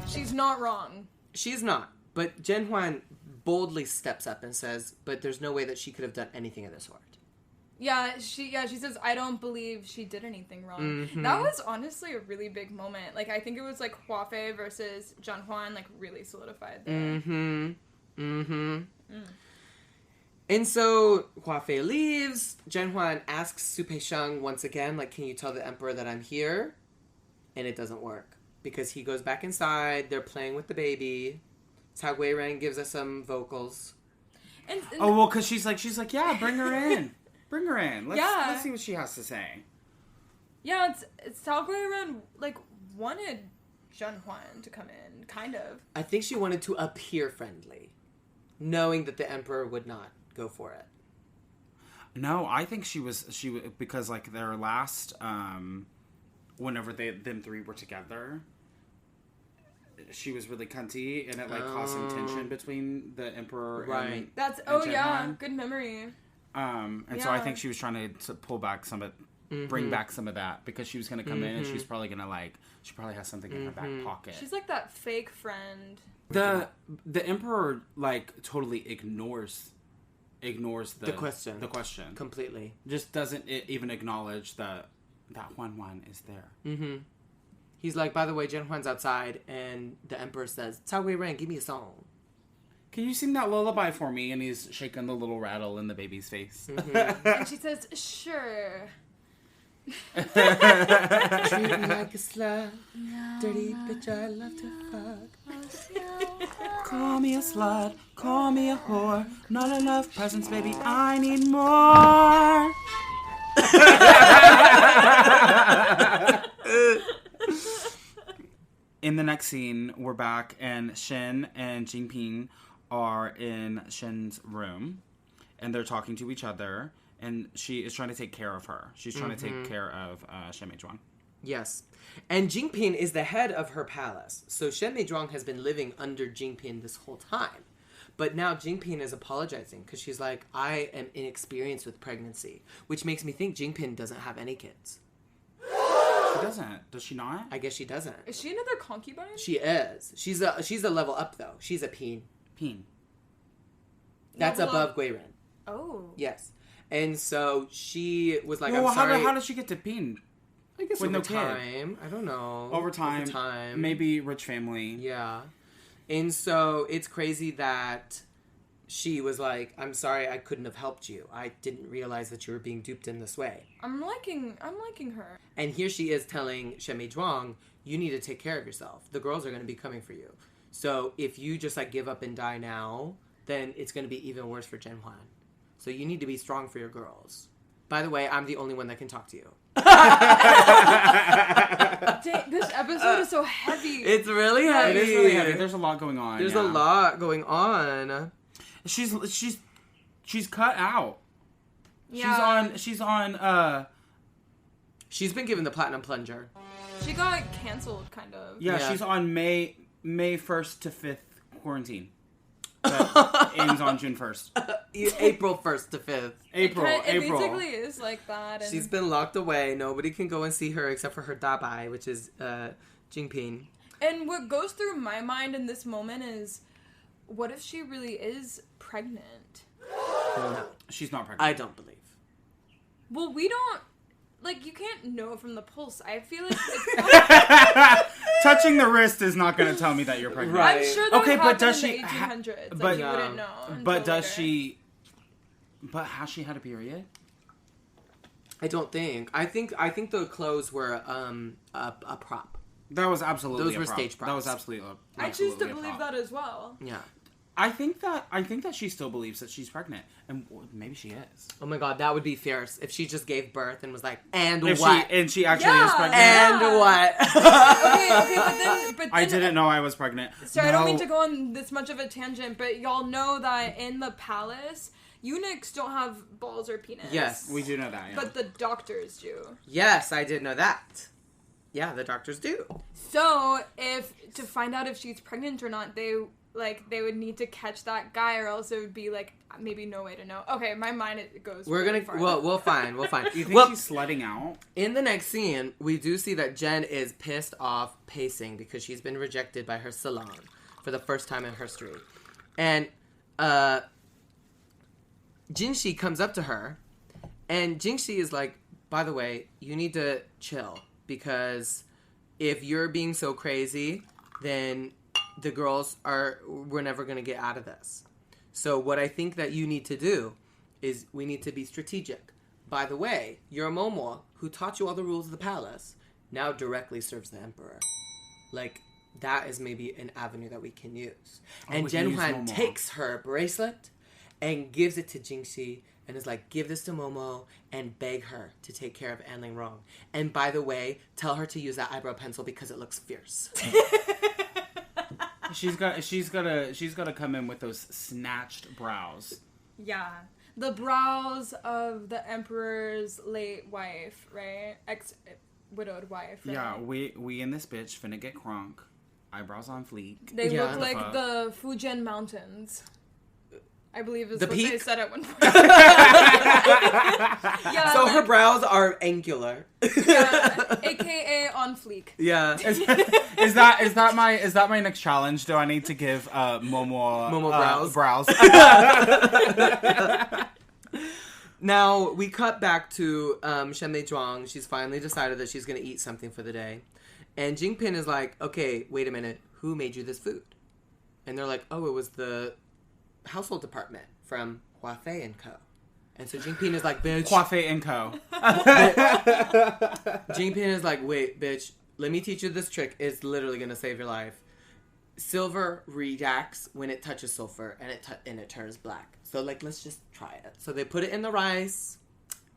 She's not wrong. She's not. But Zhen Huan boldly steps up and says, but there's no way that she could have done anything of the sort. She says, I don't believe she did anything wrong. Mm-hmm. That was honestly a really big moment. Like, I think it was, like, Hua Fei versus Zhen Huan, like, really solidified there. Mm-hmm. Mm-hmm. And so Hua Fei leaves. Zhen Huan asks Su Peisheng once again, like, can you tell the emperor that I'm here? And it doesn't work. Because he goes back inside. They're playing with the baby. Cao Guiren gives us some vocals. And because she's like, yeah, bring her in. Bring her in. Let's see what she has to say. Yeah, it's Cao Guiren, like, wanted Zhen Huan to come in, kind of. I think she wanted to appear friendly, knowing that the emperor would not go for it. No, I think she was because, like, their last, whenever them three were together, she was really cunty, and it, like, caused some tension between the emperor and Zhen Huan. Good memory. So I think she was trying to pull back some of, bring back some of that, because she was going to come in and she's probably going to, she probably has something in her back pocket. She's like that fake friend. The emperor, like, totally ignores the question. The question. Completely. Just doesn't even acknowledge that Huan is there. Mm-hmm. He's like, by the way, Zhen Huan's outside, and the emperor says, Cao Guiren, give me a song. Can you sing that lullaby for me? And he's shaking the little rattle in the baby's face. Mm-hmm. And she says, sure. Treat me like a slut, dirty bitch, I love to fuck. Call me a slut, call me a whore. Not enough presents, baby, I need more. In the next scene, we're back, and Shen and Jinping are in Shen's room, and they're talking to each other, and she is trying to take care of her. She's trying to take care of Shen Meizhuang. Yes. And Jinping is the head of her palace. So Shen Meizhuang has been living under Jinping this whole time. But now Jinping is apologizing because she's like, I am inexperienced with pregnancy. Which makes me think Jinping doesn't have any kids. She doesn't. Does she not? I guess she doesn't. Is she another concubine? She is. She's a level up, though. She's a peen. That's Level above up. Guiren. Oh. Yes. And so she was like, well, I'm sorry. How did she get to peen? I guess with over no kid? time. I don't know. Over time. Maybe rich family. Yeah. And so it's crazy that she was like, I'm sorry I couldn't have helped you. I didn't realize that you were being duped in this way. I'm liking her. And here she is telling Shen Meizhuang, you need to take care of yourself. The girls are going to be coming for you. So if you just like give up and die now, then it's going to be even worse for Zhen Huan. So you need to be strong for your girls. By the way, I'm the only one that can talk to you. Dang, this episode is so heavy. It's really heavy. It is really heavy. There's a lot going on. There's a lot going on. She's cut out. Yeah. She's on She's been given the platinum plunger. She got canceled, kind of. Yeah, she's on May 1st to 5th quarantine. That ends on June 1st. April 1st to 5th. April. It basically is like that. And she's been locked away. Nobody can go and see her except for her dabai, which is Jinping. And what goes through my mind in this moment is, what if she really is pregnant? No. She's not pregnant. I don't believe. Well, we don't like, you can't know from the pulse. I feel like it's touching the wrist is not going to tell me that you're pregnant. Right. I'm sure that Okay, would but happen does in she the 1800s. but you wouldn't know. But until does later. she? But has she had a period? I don't think. I think the clothes were a prop. That was absolutely Those a were prop. stage props. That was absolutely. I choose to absolutely a believe prop. that as well. Yeah. I think that she still believes that she's pregnant, and maybe she is. Oh my god, that would be fierce if she just gave birth and was like, and If what? she actually Yeah. is pregnant. And Yeah. what? Okay, but then I didn't know I was pregnant. Sorry, I don't No. mean to go on this much of a tangent, but y'all know that in the palace, eunuchs don't have balls or penis. Yes. We do know that. Yeah. But the doctors do. Yes, I did know that. Yeah, the doctors do. So, to find out if she's pregnant or not, they would need to catch that guy, or else it would be like maybe no way to know. Okay, my mind it goes. We're really gonna. far. We'll find. We'll find. Do you think Well, she's sledding out? in the next scene, we do see that Jen is pissed off pacing because she's been rejected by her salon for the first time in history. And Jinxi comes up to her, and Jinxi is like, by the way, you need to chill, because if you're being so crazy, then the girls we're never going to get out of this. So what I think that you need to do is we need to be strategic. By the way, your Momo, who taught you all the rules of the palace, now directly serves the emperor. Like, that is maybe an avenue that we can use. And we can Zhen use Huan Momo. takes her bracelet and gives it to Jinxi and is like, give this to Momo and beg her to take care of Anling Rong. And by the way, tell her to use that eyebrow pencil because it looks fierce. She's gotta come in with those snatched brows. Yeah. The brows of the emperor's late wife, right? Ex-widowed wife, right? Yeah, we in this bitch finna get crunk. Eyebrows on fleek. They Yeah. look like Fuck. the Fujian Mountains. I believe is The what they peak? said at one point. Yeah, So her like- brows are angular. Yeah, AKA on fleek. Yeah. Is that my next challenge? Do I need to give Momo brows? Now, we cut back to Shen Meizhuang. She's finally decided that she's going to eat something for the day. And Jingpin is like, okay, wait a minute. Who made you this food? And they're like, oh, it was the household department from Hua Fei and Co. And so Jingpin is like, bitch. Hua Fei and Co. Jingpin is like, wait, bitch. Let me teach you this trick. It's literally going to save your life. Silver reacts when it touches sulfur, and it turns black. So, like, let's just try it. So they put it in the rice.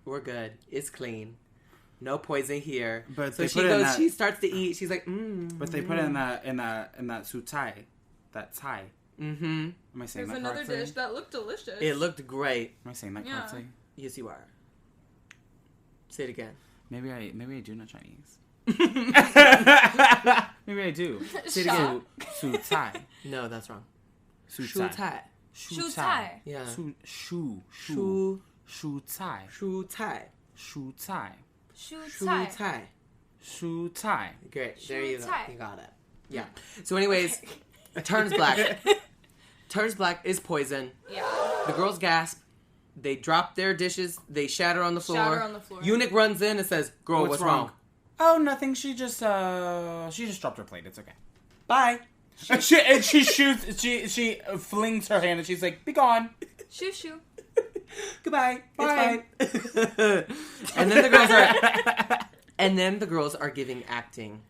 We're good. It's clean. No poison here. But so they she put it in goes. that- She starts to eat. She's like, But they put it in that su tai, that tai. Mm-hmm. Am I saying There's that another correctly? dish that looked delicious. It looked great. Am I saying that Yeah. correctly? Yes, you are. Say it again. Maybe I do know Chinese. Maybe I do. Say it again. Su tai. No, that's wrong. Su Shu tai. tai. Shu tai. Yeah. Shu tai. Shu tai. Shu tai. Shu Shu tai. tai. Shu tai. Great. There Shu you go. tai. You got it. Yeah. So anyways, it turns black. Turns black is poison. Yeah. The girls gasp. They drop their dishes. They shatter on the floor. Shatter on the floor. Eunuch runs in and says, girl, what's wrong? Oh, nothing. She just dropped her plate. It's okay. Bye. And she shoots. She flings her hand and she's like, "Be gone." Shoo shoo. Goodbye. Bye. It's fine. and then the girls are giving acting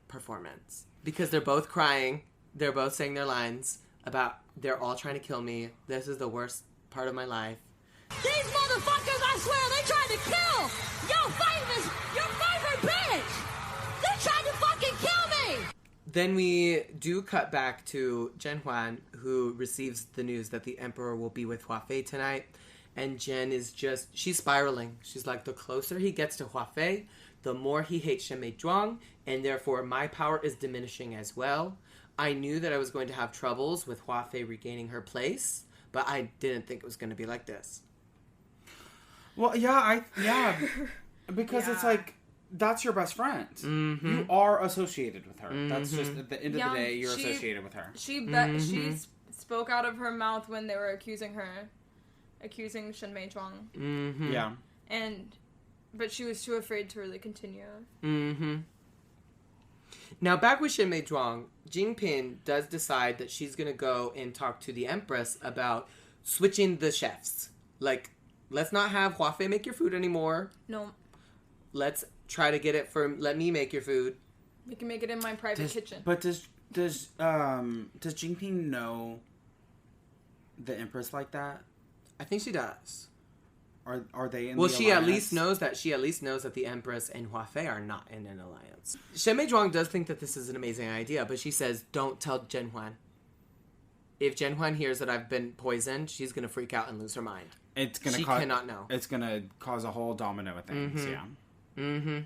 performance because they're both crying. They're both saying their lines about they're all trying to kill me. This is the worst part of my life. These motherfuckers, I swear, they tried to kill your favorite bitch. They tried to fucking kill me. Then we do cut back to Zhen Huan, who receives the news that the emperor will be with Hua Fei tonight. And Zhen is she's spiraling. She's like, the closer he gets to Hua Fei, the more he hates Shen Meizhuang, and therefore my power is diminishing as well. I knew that I was going to have troubles with Hua Fei regaining her place, but I didn't think it was going to be like this. Well, because it's like, that's your best friend. Mm-hmm. You are associated with her. That's just, at the end of Yeah, the day, you're she- associated with her. She spoke out of her mouth when they were accusing Shen Meizhuang. Mm-hmm. Yeah. And But she was too afraid to really continue. Mm-hmm. Now, back with Shen Meizhuang, Jingpin does decide that she's going to go and talk to the Empress about switching the chefs. Like, let's not have Hua Fei make your food anymore. No. Let's try to get it from, let me make your food. You can make it in my private kitchen. But does Jingpin know the Empress like that? I think she does. Are they in well, the she alliance? at least knows that the Empress and Hua Fei are not in an alliance. Shen Meizhuang does think that this is an amazing idea, but she says, don't tell Zhen Huan. If Zhen Huan hears that I've been poisoned, she's going to freak out and lose her mind. She cannot know. It's going to cause a whole domino of things, yeah. Mm-hmm.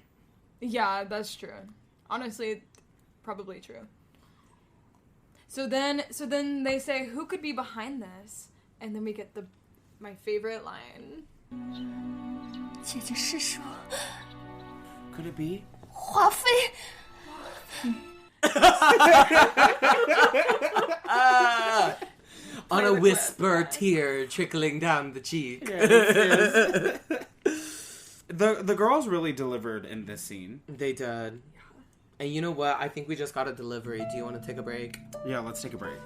Yeah, that's true. Honestly, probably true. So then they say, who could be behind this? And then we get my favorite line. 姐姐是说 Could it be? 华妃 On a whisper, tear trickling down the cheek. Yes. The girls really delivered in this scene. They did. And you know what? I think we just got a delivery. Do you want to take a break? Yeah, let's take a break.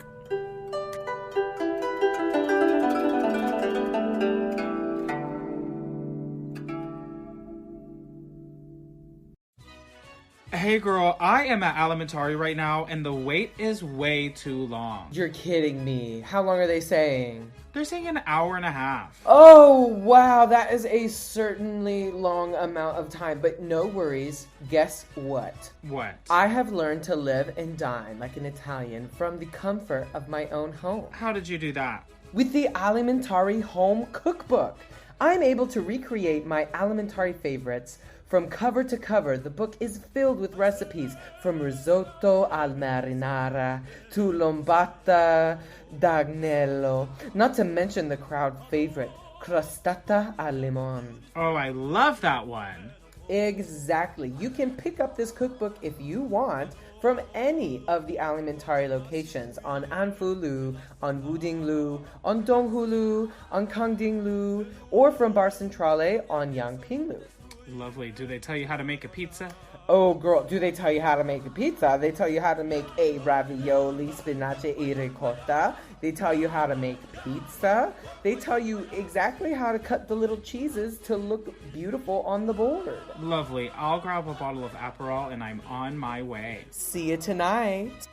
Hey girl, I am at Alimentari right now and the wait is way too long. You're kidding me. How long are they saying? They're saying an hour and a half. Oh, wow. That is a certainly long amount of time. But no worries. Guess what? What? I have learned to live and dine like an Italian from the comfort of my own home. How did you do that? With the Alimentari Home Cookbook. I'm able to recreate my Alimentari favorites from cover to cover. The book is filled with recipes from risotto al marinara to lombata d'agnello, not to mention the crowd favorite, crostata al limon. Oh, I love that one. Exactly. You can pick up this cookbook if you want from any of the Alimentari locations on Anfu-lu, on Wuding-lu, on Donghu-lu, on Kangding-lu, or from Bar Centrale on Yangping-lu. Lovely. Do they tell you how to make a pizza? Oh, girl, do they tell you how to make a pizza? They tell you how to make a ravioli, spinaci e ricotta. They tell you how to make pizza. They tell you exactly how to cut the little cheeses to look beautiful on the board. Lovely. I'll grab a bottle of Aperol and I'm on my way. See you tonight.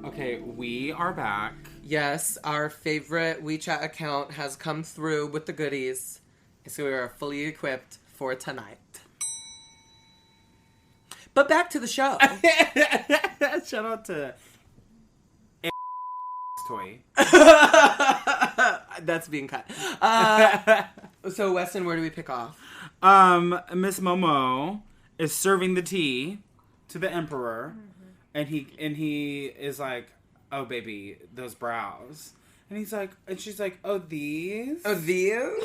Okay, we are back. Yes, our favorite WeChat account has come through with the goodies. So we are fully equipped for tonight. But back to the show. Shout out to toy. That's being cut. So Weston, where do we pick off? Miss Momo is serving the tea to the Emperor, and he is like, "Oh baby, those brows." And he's like, and she's like, "Oh these? Oh these?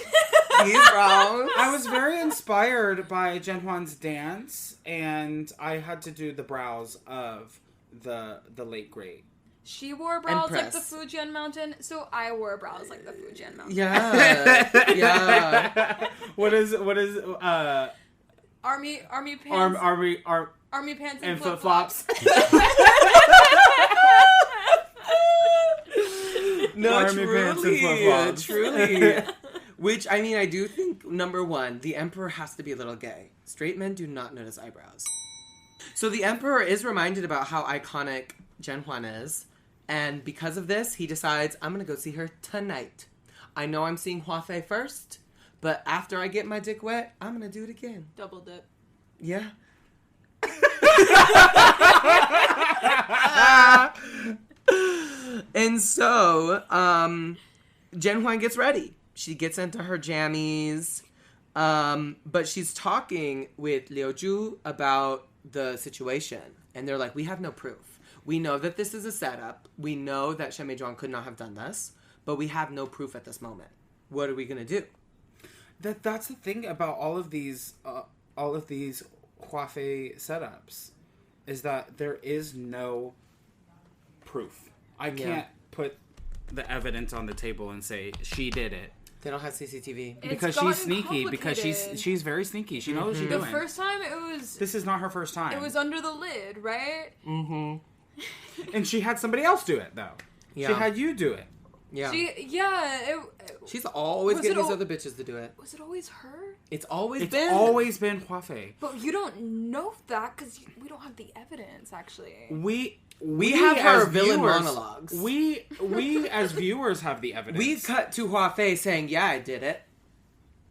These brows?" I was very inspired by Zhen Huan's dance, and I had to do the brows of the late great. She wore brows Empress. like the Fujian mountain, so I wore brows like the Fujian mountain. Yeah, yeah. What is Army pants. Army pants and flip flops. No, Army pants and flip-flops. truly. Which, I mean, I do think, number one, the Emperor has to be a little gay. Straight men do not notice eyebrows. So the Emperor is reminded about how iconic Zhen Huan is, and because of this, he decides, I'm gonna go see her tonight. I know I'm seeing Hua Fei first, but after I get my dick wet, I'm gonna do it again. Double dip. Yeah. And so, Zhen Huan gets ready. She gets into her jammies, but she's talking with Liu Zhu about the situation. And they're like, we have no proof. We know that this is a setup. We know that Shen Meizhuang could not have done this, but we have no proof at this moment. What are we going to do? That's the thing about all of these Hua Fei setups. is that there is no proof. I can't put the evidence on the table and say she did it. They don't have CCTV. Because she's sneaky. Because she's very sneaky. She knows what she's doing. The first time it was... This is not her first time. It was under the lid, right? Mm-hmm. And she had somebody else do it, though. Yeah. She had you do it. Yeah. She's always getting these other bitches to do it. Was it always her? It's always been Hua Fei. But you don't know that because we don't have the evidence, actually. We have her villain monologues. We as viewers have the evidence. We cut to Hua Fei saying, "Yeah, I did it,"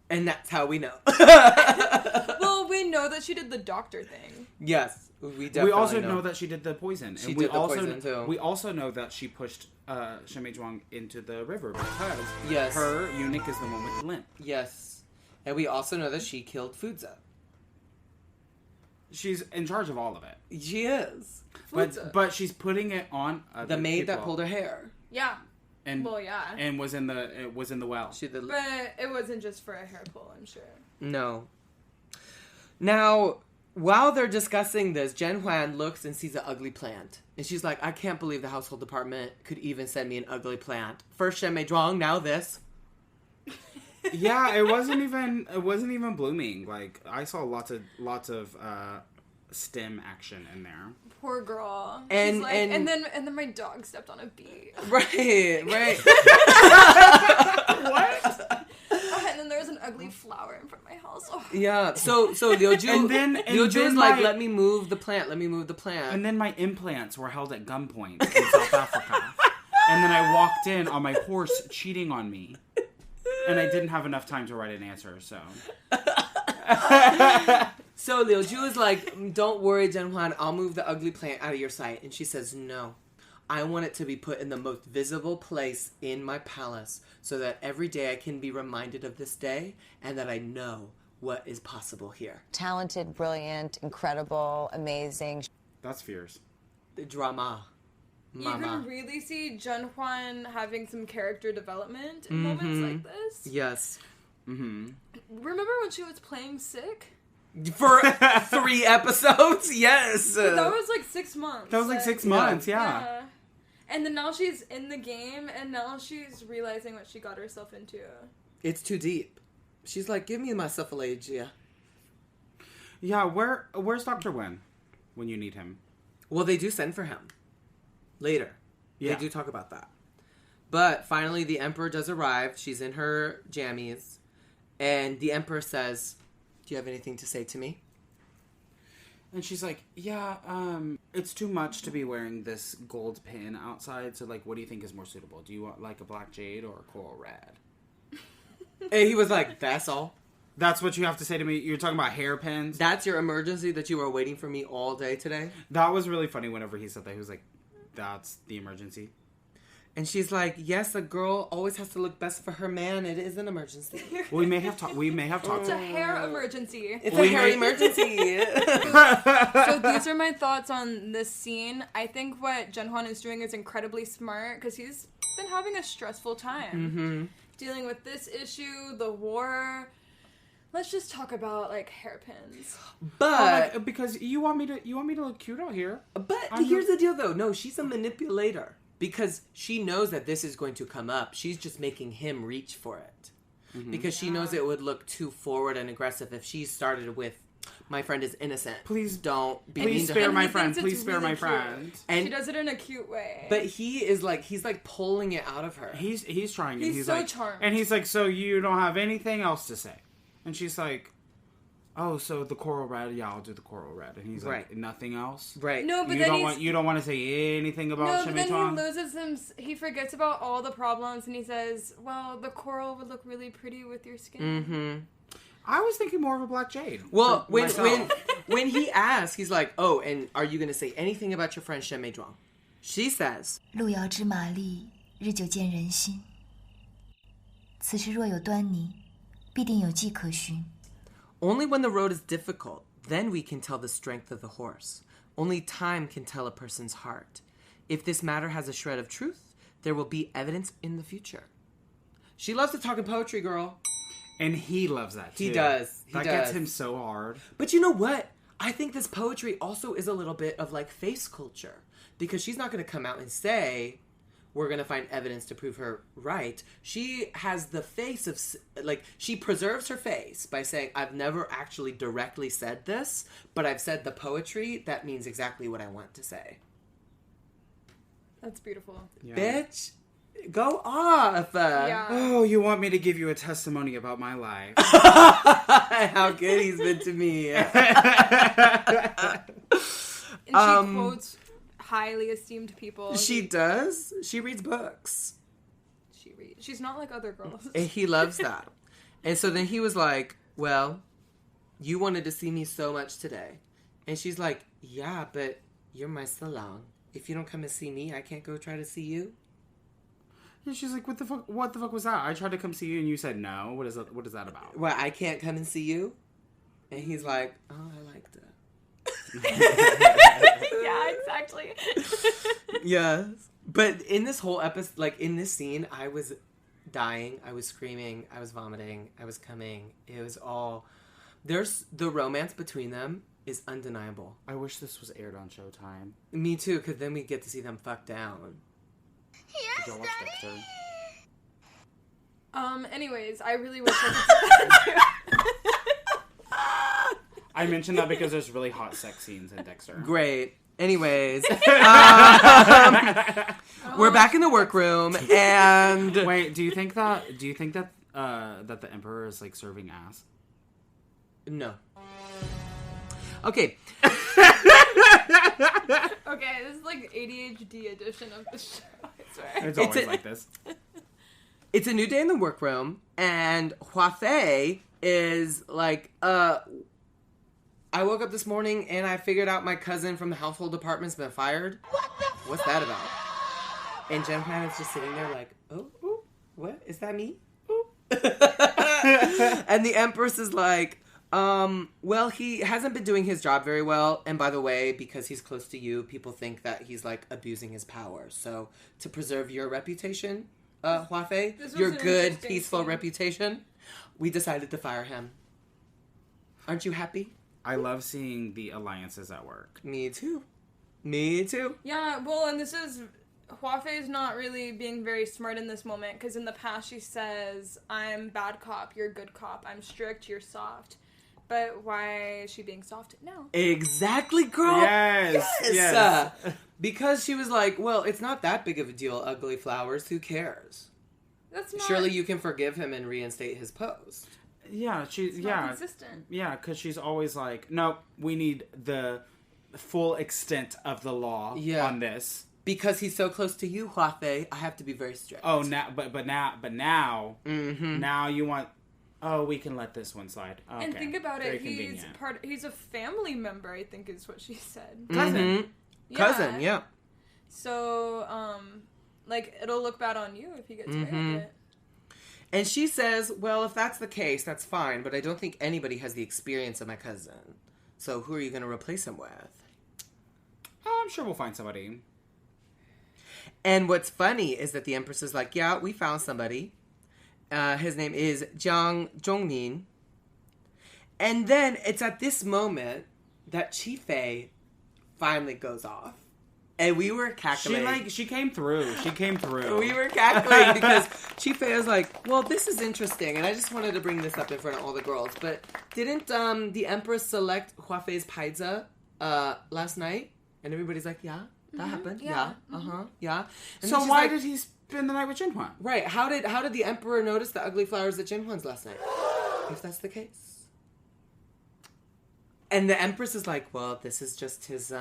and that's how we know. Well, we know that she did the doctor thing. Yes, we definitely. We also know that she did the poison. She did the poison too. We also know that she pushed Shen Zhuang into the river because her eunuch is the one with the limp. Yes, and we also know that she killed Fuzi. She's in charge of all of it. She is. But she's putting it on the maid that pulled her hair. Yeah. And yeah. And was in the well. But it wasn't just for a hair pull, I'm sure. No. Now, while they're discussing this, Zhen Huan looks and sees an ugly plant. And she's like, I can't believe the household department could even send me an ugly plant. First Shen Zhuang, now this. Yeah, it wasn't even blooming. Like, I saw lots of stem action in there. Poor girl. And like, and then my dog stepped on a bee. Right. What? And then there was an ugly flower in front of my house. Oh. Yeah. So Liu Ju is like, let me move the plant. And then my implants were held at gunpoint in South Africa. And then I walked in on my horse cheating on me. And I didn't have enough time to write an answer, so. So Liu Ju is like, don't worry, Zhen Huan, I'll move the ugly plant out of your sight. And she says, no. I want it to be put in the most visible place in my palace so that every day I can be reminded of this day and that I know what is possible here. Talented, brilliant, incredible, amazing. That's fierce. The drama. Mama. You can really see Zhen Huan having some character development in moments like this. Yes. Mm-hmm. Remember when she was playing sick? For 3 episodes? Yes. But that was like 6 months. That was like 6 months, yeah. And then now she's in the game, and now she's realizing what she got herself into. It's too deep. She's like, give me my cephalalgia. Yeah, where's Dr. Wen when you need him? Well, they do send for him. Later. Yeah. They do talk about that. But finally, the Emperor does arrive. She's in her jammies. And the Emperor says, do you have anything to say to me? And she's like, yeah, it's too much to be wearing this gold pin outside. So, like, what do you think is more suitable? Do you want, like, a black jade or a coral red? And he was like, that's all. That's what you have to say to me? You're talking about hairpins? That's your emergency that you were waiting for me all day today? That was really funny whenever he said that. He was like, that's the emergency. And she's like, yes, a girl always has to look best for her man. It is an emergency. We may have talked. It's a hair emergency. It's a hair emergency. So these are my thoughts on this scene. I think what Zhen Huan is doing is incredibly smart because he's been having a stressful time. Mm-hmm. Dealing with this issue, the war. Let's just talk about, like, hairpins. But because you want me to look cute out here. But here's the deal, though. No, she's a manipulator. Because she knows that this is going to come up. She's just making him reach for it. Mm-hmm. Because she knows it would look too forward and aggressive if she started with, my friend is innocent. Please don't be mean to her. Please spare my friend. Please spare my friend. And she does it in a cute way. But he's like pulling it out of her. He's trying. He's so charmed. And he's like, so you don't have anything else to say? And she's like, oh, so the coral red? Yeah, I'll do the coral red. And he's like, nothing else? Right. No, but you don't want to say anything about Shen Zhuang? No, but then he loses him. He forgets about all the problems, and he says, well, the coral would look really pretty with your skin. Mm-hmm. I was thinking more of a black jade. Well, when he asks, he's like, oh, and are you going to say anything about your friend Shen Zhuang? She says, 路遥知马力，日久见人心。此事若有端倪，必定有迹可循。 Only when the road is difficult, then we can tell the strength of the horse. Only time can tell a person's heart. If this matter has a shred of truth, there will be evidence in the future. She loves to talk in poetry, girl. And he loves that, too. He does. That gets him so hard. But you know what? I think this poetry also is a little bit of like face culture, because she's not going to come out and say, we're going to find evidence to prove her right. She has the face of, like, she preserves her face by saying, I've never actually directly said this, but I've said the poetry that means exactly what I want to say. That's beautiful. Yeah. Bitch, go off. Yeah. Oh, you want me to give you a testimony about my life? How good he's been to me. And she quotes highly esteemed people. She does. She reads books. She's not like other girls. And he loves that. And so then he was like, well, you wanted to see me so much today. And she's like, yeah, but you're my salon. If you don't come and see me, I can't go try to see you. And she's like, what the fuck was that? I tried to come see you and you said no. What is that about? Well, I can't come and see you? And he's like, oh, I liked it. Yeah, exactly. Yes. But in this whole episode, like in this scene, I was dying. I was screaming. I was vomiting. I was coming. It was all... There's the romance between them is undeniable. I wish this was aired on Showtime. Me too, because then we get to see them fuck down. Yes, Did y'all watch Dexter? Anyways, I really wish I could see that. I mentioned that because there's really hot sex scenes in Dexter. Great. Anyways, we're back in the workroom, and wait, do you think that that the Emperor is like serving ass? No. Okay. Okay, this is like ADHD edition of the show, I swear. It's always like this. It's a new day in the workroom, and Hua Fei is like, I woke up this morning and I figured out my cousin from the household department's been fired. What's that about? And Zhen Huan is just sitting there like, oh, what? Is that me? And the Empress is like, well, he hasn't been doing his job very well. And by the way, because he's close to you, people think that he's like abusing his power. So to preserve your reputation, Hua Fei, your good, peaceful reputation, we decided to fire him. Aren't you happy? I love seeing the alliances at work. Me too. Me too. Yeah, well, and this is... Hua Fei's not really being very smart in this moment, because in the past she says, I'm bad cop, you're good cop. I'm strict, you're soft. But why is she being soft now? Exactly, girl. Yes. Because she was like, well, it's not that big of a deal, Ugly Flowers. Who cares? That's not... Surely you can forgive him and reinstate his post. Yeah, she's not consistent. Yeah, because she's always like, nope, we need the full extent of the law on this. Because he's so close to you, Hua Fei, I have to be very strict. Oh, now, but now, now you want... Oh, we can let this one slide. Okay. And think about Very it, convenient. he's a family member, I think is what she said. Cousin. Mm-hmm. Yeah. Cousin, yeah. So, like, it'll look bad on you if he gets away with it. And she says, well, if that's the case, that's fine, but I don't think anybody has the experience of my cousin. So who are you going to replace him with? I'm sure we'll find somebody. And what's funny is that the Empress is like, yeah, we found somebody. His name is Jiang Zhongmin. And then it's at this moment that Chi Fei finally goes off. And we were cackling. She came through. We were cackling because Chi Fei was like, well, this is interesting. And I just wanted to bring this up in front of all the girls. But didn't the Empress select Hua Fei's paidza last night? And everybody's like, yeah, that happened. Yeah. Yeah. And so why did he spend the night with Zhen Huan? Right. How did the Emperor notice the ugly flowers at Zhen Huan's last night? If that's the case. And the Empress is like, well, this is just his,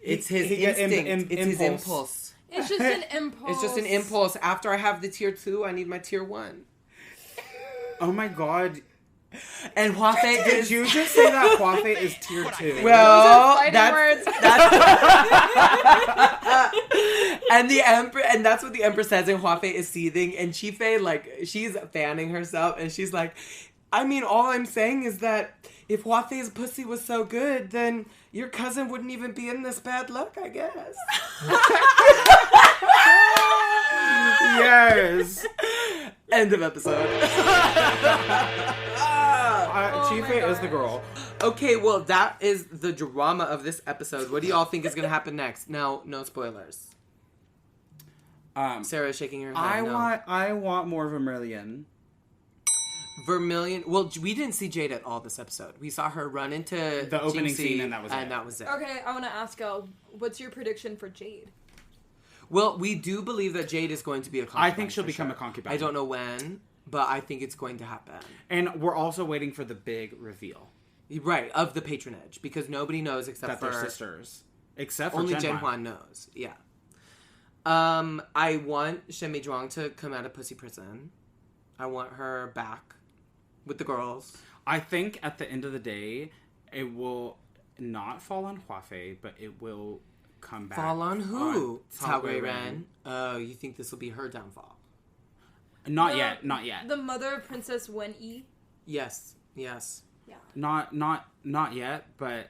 it's his instinct. It's his impulse. It's just an impulse. It's just an impulse. After I have the tier 2, I need my tier 1. Oh my god. And Hua Fei did you just say that Hua Fei is tier 2? Well, that's and the Empress, and that's what the Empress says, and Hua Fei is seething, and Chi Fei, like, she's fanning herself, and she's like, I mean, all I'm saying is that if Hua Fei's pussy was so good, then your cousin wouldn't even be in this bad luck, I guess. Yes. End of episode. Chi Fei is the girl. Okay, well, that is the drama of this episode. What do y'all think is going to happen next? Now, no spoilers. Sarah's shaking her head. I want more Vermilion. Vermilion. Well, we didn't see Jade at all this episode. We saw her run into the opening Jinxie, scene, and that was it. Okay, I want to ask y'all, what's your prediction for Jade? Well, we do believe that Jade is going to be a concubine. I think she'll become a concubine. I don't know when, but I think it's going to happen. And we're also waiting for the big reveal. Right, of the patronage, because nobody knows except that for... they're sisters. Except for only Zhen Huan knows, yeah. I want Shen Zhuang to come out of Pussy Prison. I want her back with the girls. I think at the end of the day, it will not fall on Hua Fei, but it will come back. Fall on who? Cao Guiren. Oh, you think this will be her downfall? Not yet. The mother of Princess Wen Yi? Yes. Yeah. Not yet, but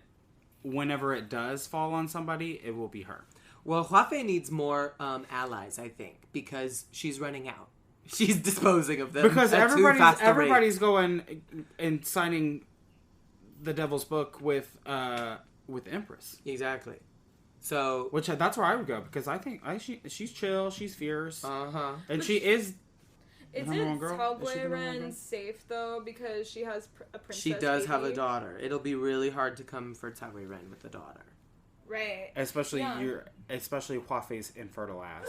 whenever it does fall on somebody, it will be her. Well, Hua Fei needs more allies, I think, because she's running out. She's disposing of them. Because everybody's going and signing the Devil's Book with Empress. Exactly. So, that's where I would go, because I think she's chill, she's fierce, and she is. Isn't Cao Guiren safe though, because she has a princess? She does have a daughter. It'll be really hard to come for Cao Guiren with a daughter. Right. Especially Hua Fei's infertile ass.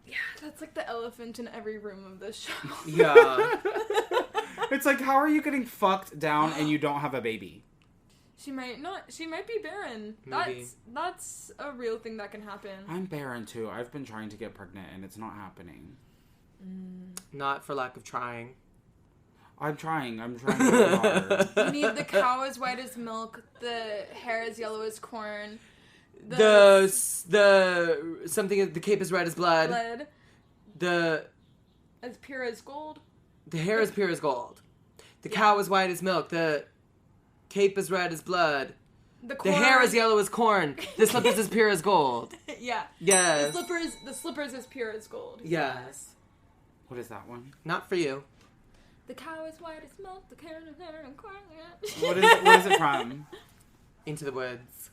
Yeah, that's like the elephant in every room of this show. Yeah. It's like, how are you getting fucked down and you don't have a baby? She might not. She might be barren. Maybe. That's a real thing that can happen. I'm barren too. I've been trying to get pregnant and it's not happening. Not for lack of trying. I'm trying really hard. You need the cow as white as milk, the hair as yellow as corn. The cape as red as blood. As pure as gold. The hair is pure as gold. The cow is white as milk. The cape is red as blood. The hair is yellow as corn. The slippers is pure as gold. Yeah. Yes. The slippers is pure as gold. Yes. What is that one? Not for you. The cow is white as milk. The hair and corn. What is it from? Into the Woods.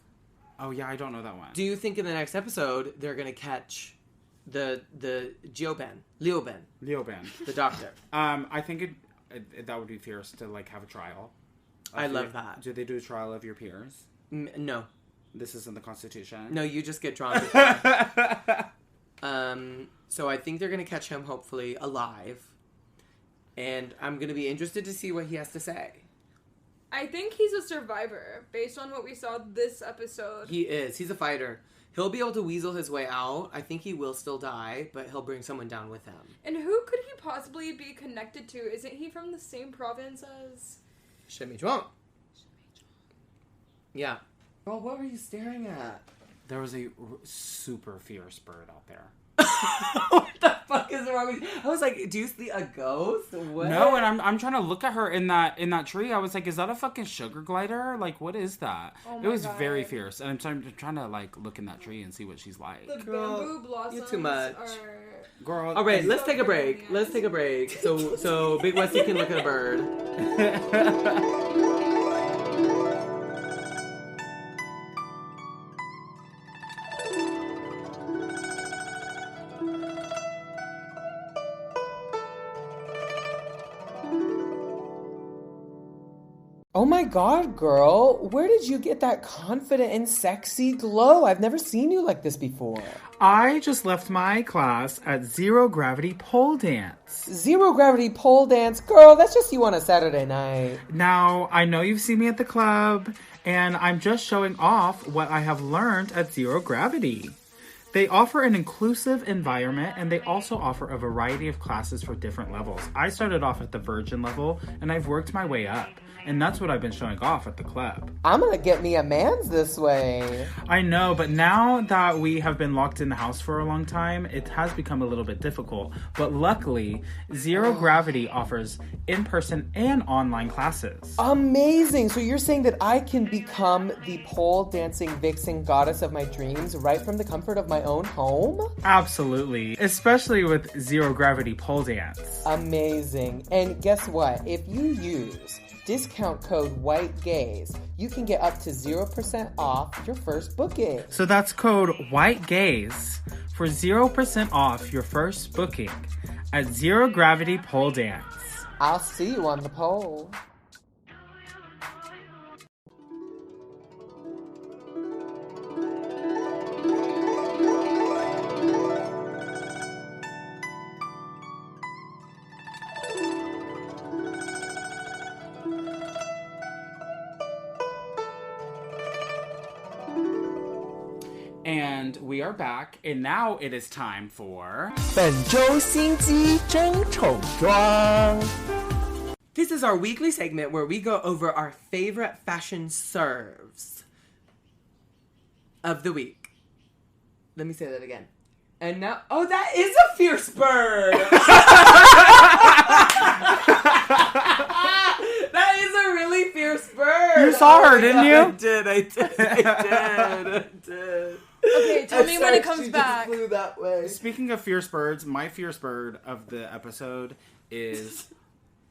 Oh yeah, I don't know that one. Do you think in the next episode they're gonna catch the Liu Ben, the doctor? I think that would be fierce to like have a trial. I love that. Do they do a trial of your peers? No. This isn't the Constitution. No, you just get drawn. So I think they're gonna catch him, hopefully alive, and I'm gonna be interested to see what he has to say. I think he's a survivor, based on what we saw this episode. He is. He's a fighter. He'll be able to weasel his way out. I think he will still die, but he'll bring someone down with him. And who could he possibly be connected to? Isn't he from the same province as... Shen Zhuang. Yeah. Well, what were you staring at? There was a super fierce bird out there. What the fuck is wrong with you? I was like, do you see a ghost? What? No, and I'm trying to look at her in that tree. I was like, is that a fucking sugar glider? Like, what is that? Oh it was God. very fierce, and I'm trying to like look in that tree and see what she's like. The bamboo blossoms you're too much. Girl. All right, let's take a break. Let's take a break. So Big Westi can look at a bird. Oh my god, girl. Where did you get that confident and sexy glow? I've never seen you like this before. I just left my class at Zero Gravity Pole Dance. Zero Gravity Pole Dance? Girl, that's just you on a Saturday night. Now, I know you've seen me at the club, and I'm just showing off what I have learned at Zero Gravity. They offer an inclusive environment, and they also offer a variety of classes for different levels. I started off at the virgin level, and I've worked my way up. And that's what I've been showing off at the club. I'm gonna get me a man's this way. I know, but now that we have been locked in the house for a long time, it has become a little bit difficult. But luckily, Zero Gravity offers in-person and online classes. Amazing! So you're saying that I can become the pole dancing vixen goddess of my dreams right from the comfort of my own home? Absolutely. Especially with Zero Gravity Pole Dance. Amazing. And guess what? If you use discount code WHITEGAZE. You can get up to 0% off your first booking. So that's code WHITEGAZE for 0% off your first booking at Zero Gravity Pole Dance. I'll see you on the pole. And we are back, and now it is time for... 本周心机争宠装. This is our weekly segment where we go over our favorite fashion serves of the week. Let me say that again. And now... Oh, that is a fierce bird! That is a really fierce bird! You saw her, didn't you? I did. Okay, tell me when it comes she back. Just flew that way. Speaking of fierce birds, my fierce bird of the episode is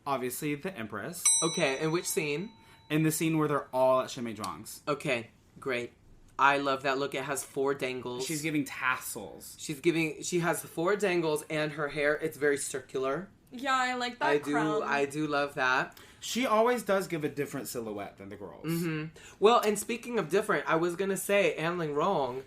obviously the Empress. Okay, in which scene? In the scene where they're all at Shimei Zhuang's. Okay, great. I love that look. It has 4 dangles. She's giving tassels. She has 4 dangles, and her hair, it's very circular. Yeah, I like that crown. I do love that. She always does give a different silhouette than the girls. Mm-hmm. Well, and speaking of different, I was going to say, Anling Rong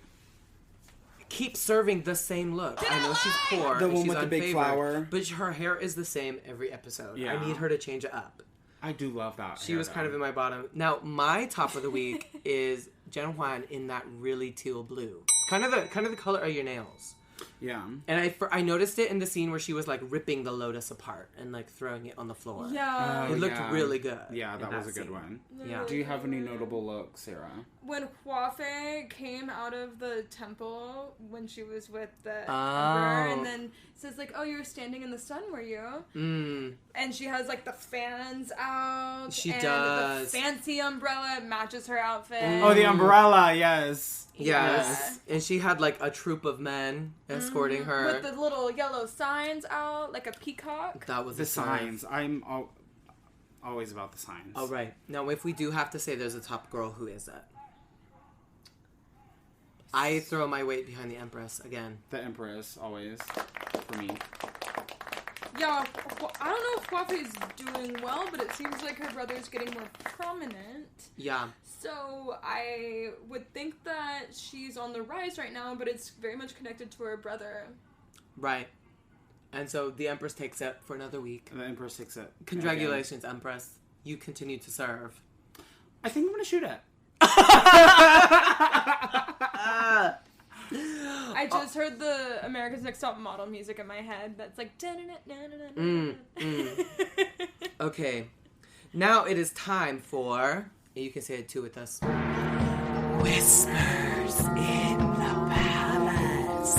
keeps serving the same look. I know she's poor. The one she's with the big unfavored, flower. But her hair is the same every episode. Yeah. I need her to change it up. I do love that. She was kind of in my bottom. Now, my top of the week is Zhen Huan in that really teal blue. Kind of the color of your nails. Yeah. And I noticed it in the scene where she was like ripping the lotus apart and like throwing it on the floor. Yeah. It looked really good. Yeah, that was a good one. Yeah. Do you have any notable looks, Sarah? When Hua Fei came out of the temple when she was with the emperor, and then says like, "Oh, you were standing in the sun, were you?" Mm. And she has like the fans out. She and does. The fancy umbrella matches her outfit. Oh, the umbrella, yes. Yes. And she had like a troop of men escorting her. With the little yellow signs out, like a peacock. That was the signs. I'm always about the signs. Oh, right. Now, if we do have to say there's a top girl, who is it? I throw my weight behind the Empress again. The Empress, always, for me. Yeah, I don't know if Hua Fei's doing well, but it seems like her brother's getting more prominent. Yeah. So I would think that she's on the rise right now, but it's very much connected to her brother. Right. And so the Empress takes it for another week. The Empress takes it. Congratulations, Empress. You continue to serve. I think I'm going to shoot it. I just heard the America's Next Top Model music in my head. That's like... Okay. Now it is time for... You can say it too with us. Whispers in the Palace.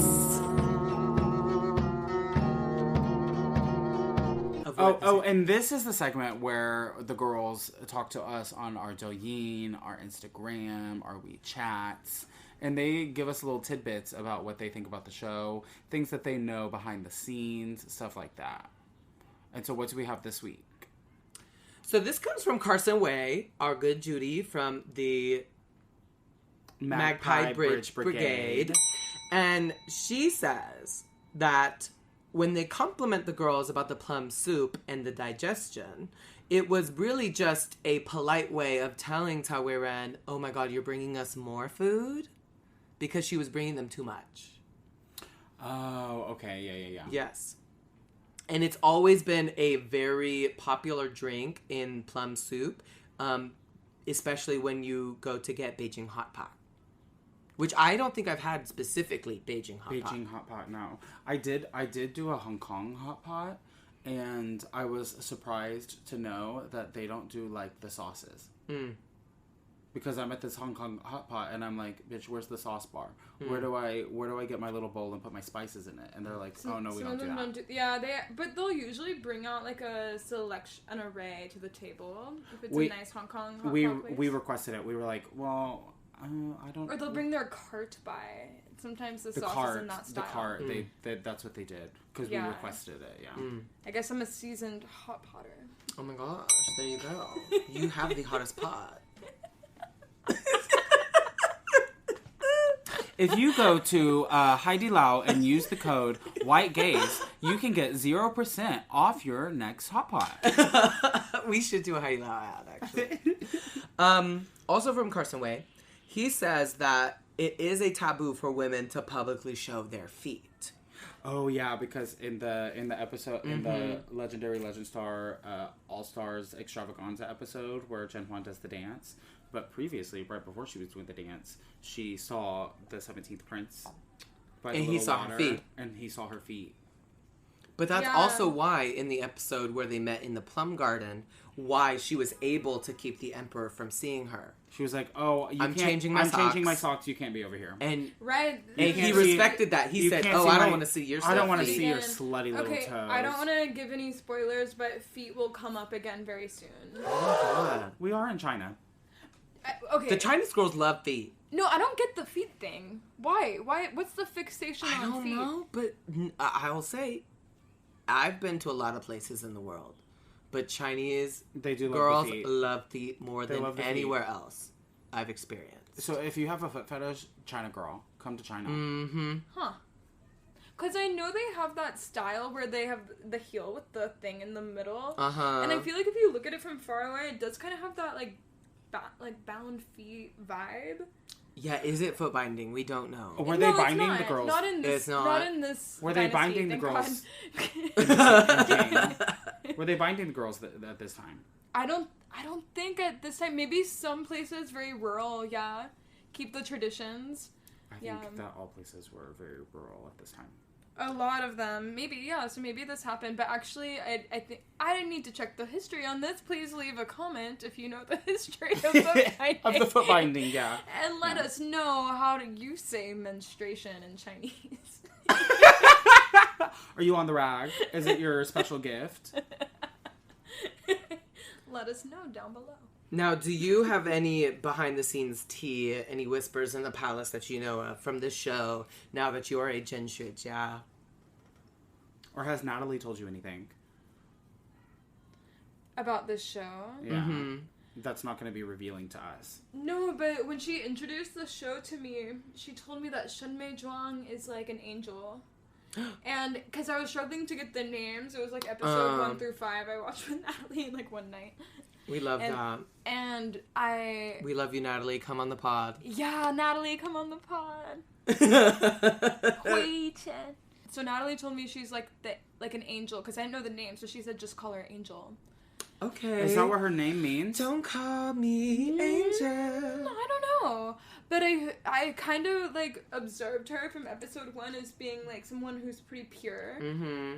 Oh, and this is the segment where the girls talk to us on our Douyin, our Instagram, our WeChats, and they give us little tidbits about what they think about the show, things that they know behind the scenes, stuff like that. And so what do we have this week? So this comes from Carson Wei, our good Judy from the Magpie Bridge Brigade. And she says that when they compliment the girls about the plum soup and the digestion, it was really just a polite way of telling Tao Weiren, oh my god, you're bringing us more food? Because she was bringing them too much. Oh, okay. Yeah. Yes. And it's always been a very popular drink in plum soup, especially when you go to get Beijing hot pot. Which I don't think I've had specifically Beijing hot pot. Beijing hot pot, no. I did do a Hong Kong hot pot, and I was surprised to know that they don't do, like, the sauces. Mm. Because I'm at this Hong Kong hot pot, and I'm like, bitch, where's the sauce bar? Where do I get my little bowl and put my spices in it? And they're like, oh, no, we don't do that. But they'll usually bring out, like, an array to the table, if it's a nice Hong Kong hot pot place. We requested it. We were like, well... I don't. Or they'll bring their cart by. Sometimes the sauce is in that style. The cart. That's what they did because we requested it. Yeah. I guess I'm a seasoned hot potter. Oh my gosh! There you go. You have the hottest pot. If you go to Haidi Lao and use the code WHITEGAZE, you can get 0% off your next hot pot. We should do a Haidi Lao ad, actually. Also from Carson Way, he says that it is a taboo for women to publicly show their feet. Oh yeah, because in the episode in the legendary Legend Star All Stars Extravaganza episode where Zhen Huan does the dance, but previously, right before she was doing the dance, she saw the 17th Prince by the little water, her feet, and he saw her feet. But that's also why in the episode where they met in the Plum Garden, why she was able to keep the Emperor from seeing her. She was like, "Oh, I'm changing my socks. You can't be over here." And right, and he respected that. He said, "Oh, I don't want to see your. I don't want to see your slutty little toes." I don't want to give any spoilers, but feet will come up again very soon. Oh my God. We are in China. Okay. The Chinese girls love feet. No, I don't get the feet thing. Why? What's the fixation on feet? I don't know, but I'll say, I've been to a lot of places in the world, but Chinese girls love feet more than anywhere else I've experienced. So if you have a foot fetish, China girl, come to China. Mm-hmm. Huh. Because I know they have that style where they have the heel with the thing in the middle. Uh-huh. And I feel like if you look at it from far away, it does kind of have that, like bound feet vibe. Yeah, is it foot binding? We don't know. Were they binding the girls? Not in this. It's not. Not in this. Were they binding the girls? Were they binding the girls at this time? I don't think at this time. Maybe some places very rural. Yeah, keep the traditions. I think that all places were very rural at this time. A lot of them, maybe, yeah. So maybe this happened, but actually, I think I need to check the history on this. Please leave a comment if you know the history of the binding. Of the foot binding, yeah. And let us know, how do you say menstruation in Chinese? Are you on the rag? Is it your special gift? Let us know down below. Now, do you have any behind-the-scenes tea, any whispers in the palace that you know of from this show, now that you are a Zhen Xue Jia? Or has Natalie told you anything? About this show? Yeah. Mm-hmm. That's not going to be revealing to us. No, but when she introduced the show to me, she told me that Shen Meizhuang is like an angel. And because I was struggling to get the names, it was like episode 1 through 5 I watched with Natalie like one night. We love that. And we love you, Natalie. Come on the pod. Yeah, Natalie, come on the pod. Wait. So Natalie told me she's like an angel, because I didn't know the name, so she said just call her Angel. Okay. Is that what her name means? Don't call me Angel. I don't know. But I kind of like observed her from episode 1 as being like someone who's pretty pure. Mm-hmm.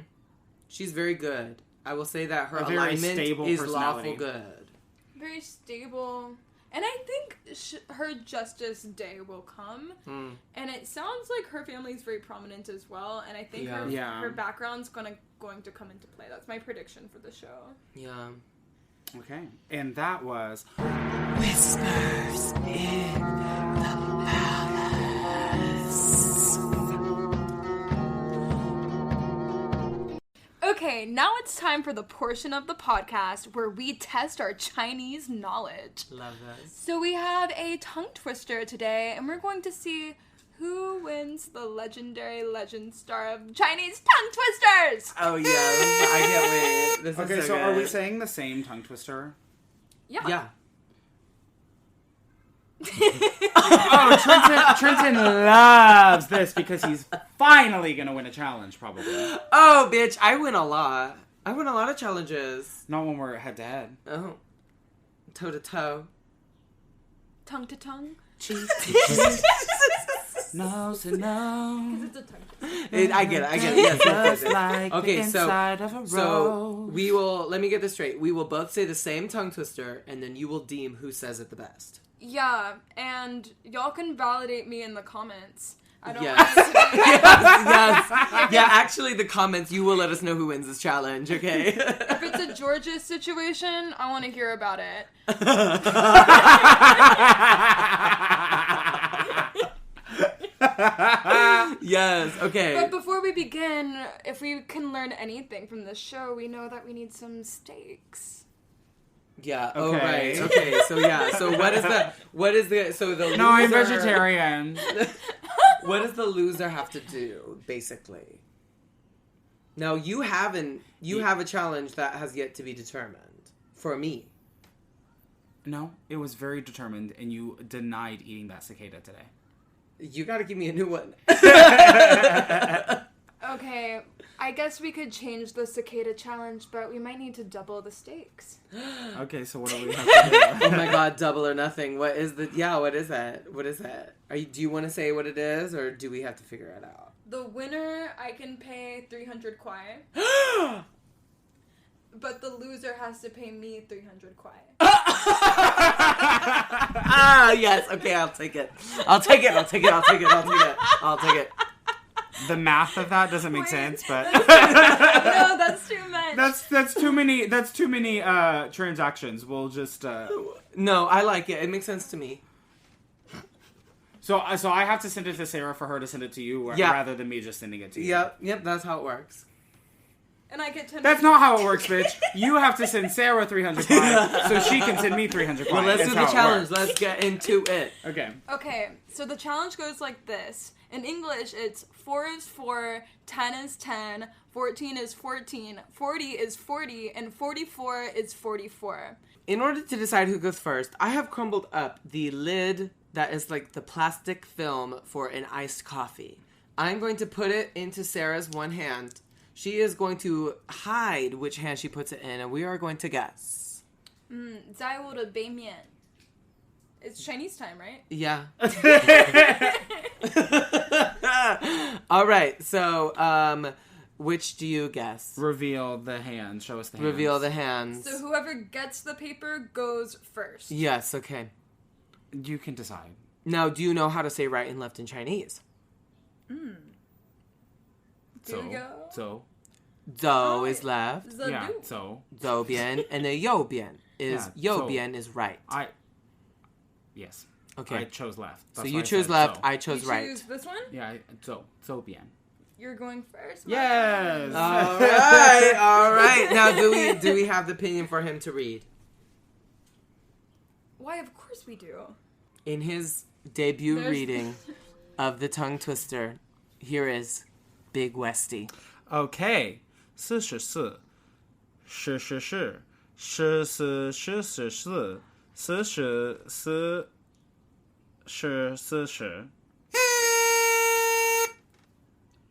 She's very good. I will say that her alignment is lawful good. Very stable. And I think her Justice Day will come. And it sounds like her family's very prominent as well. And I think her background's going to come into play. That's my prediction for the show. Yeah. Okay. And that was Whispers in the Palace. Okay, now it's time for the portion of the podcast where we test our Chinese knowledge. Love this. So we have a tongue twister today, and we're going to see who wins the legendary Legend Star of Chinese tongue twisters. Oh yes, I can't wait. This is so good. Are we saying the same tongue twister? Yeah. Yeah. Trenton loves this because he's finally gonna win a challenge, probably. Oh, bitch, I win a lot. I win a lot of challenges. Not when we're head to head. Oh. Toe to toe. Tongue to tongue. Cheek to cheek. Nose to nose. Because it's a tongue twister. I get it. Yes. Like okay, so we will, let me get this straight. We will both say the same tongue twister, and then you will deem who says it the best. Yeah, and y'all can validate me in the comments. I don't yes. want it to be... yes. Yeah, actually, the comments, you will let us know who wins this challenge, okay? If it's a Georgia situation, I want to hear about it. Yes, okay. But before we begin, if we can learn anything from this show, we know that we need some steaks. Yeah. Okay. Oh, right. Okay. So yeah. So what is the? So the loser, No, I'm vegetarian. What does the loser have to do, basically? Now you have a challenge that has yet to be determined for me. No, it was very determined, and you denied eating that cicada today. You got to give me a new one. Okay, I guess we could change the cicada challenge, but we might need to double the stakes. Okay, so what do we have to do? Oh my god, double or nothing. What is that? What is that? Do you want to say what it is, or do we have to figure it out? The winner, I can pay 300 kwai. But the loser has to pay me 300 kwai. Yes. Okay, I'll take it. The math of that doesn't make sense, but No, that's too much. that's too many. That's too many transactions. We'll just. No, I like it. It makes sense to me. So I have to send it to Sarah for her to send it to you, rather than me just sending it to you. Yep. That's how it works. And I get 10. That's not how it works, bitch. You have to send Sarah 300 kwai so she can send me 300 kwai. Well, let's do the challenge. Let's get into it. Okay. Okay, so the challenge goes like this. In English, it's 4 is 4, 10 is 10, 14 is 14, 40 is 40, and 44 is 44. In order to decide who goes first, I have crumbled up the lid that is like the plastic film for an iced coffee. I'm going to put it into Sarah's one hand. She is going to hide which hand she puts it in, and we are going to guess. 在我的背面. It's Chinese time, right? Yeah. All right. So, which do you guess? Reveal the hand. Show us the hands. Reveal the hands. So whoever gets the paper goes first. Yes. Okay. You can decide. Now, do you know how to say right and left in Chinese? So. Zhou is left. Yeah, so. Zhou bian. And the you bian is, bian is right. Yes. Okay. I chose left. That's so you chose left, I chose right. You choose this one? Yeah, so bian. You're going first? Yes! All right. Now, do we have the opinion for him to read? Why, of course we do. In his debut reading of the Tongue Twister, here is Big Westi. Okay. 44 44 44 44 44.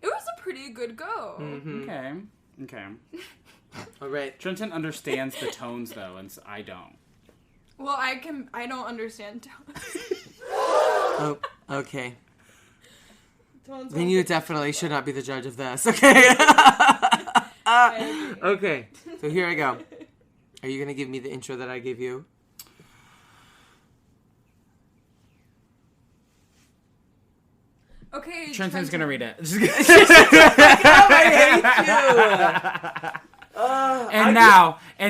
It was a pretty good go. Mm-hmm. Okay. All right. Trenton understands the tones, though, and I don't. Well, I don't understand tones. Oh, okay. Tones then you definitely should not be the judge of this, okay? Okay, so here I go. Are you going to give me the intro that I gave you? Okay, Trenton's going to read it. I hate you! And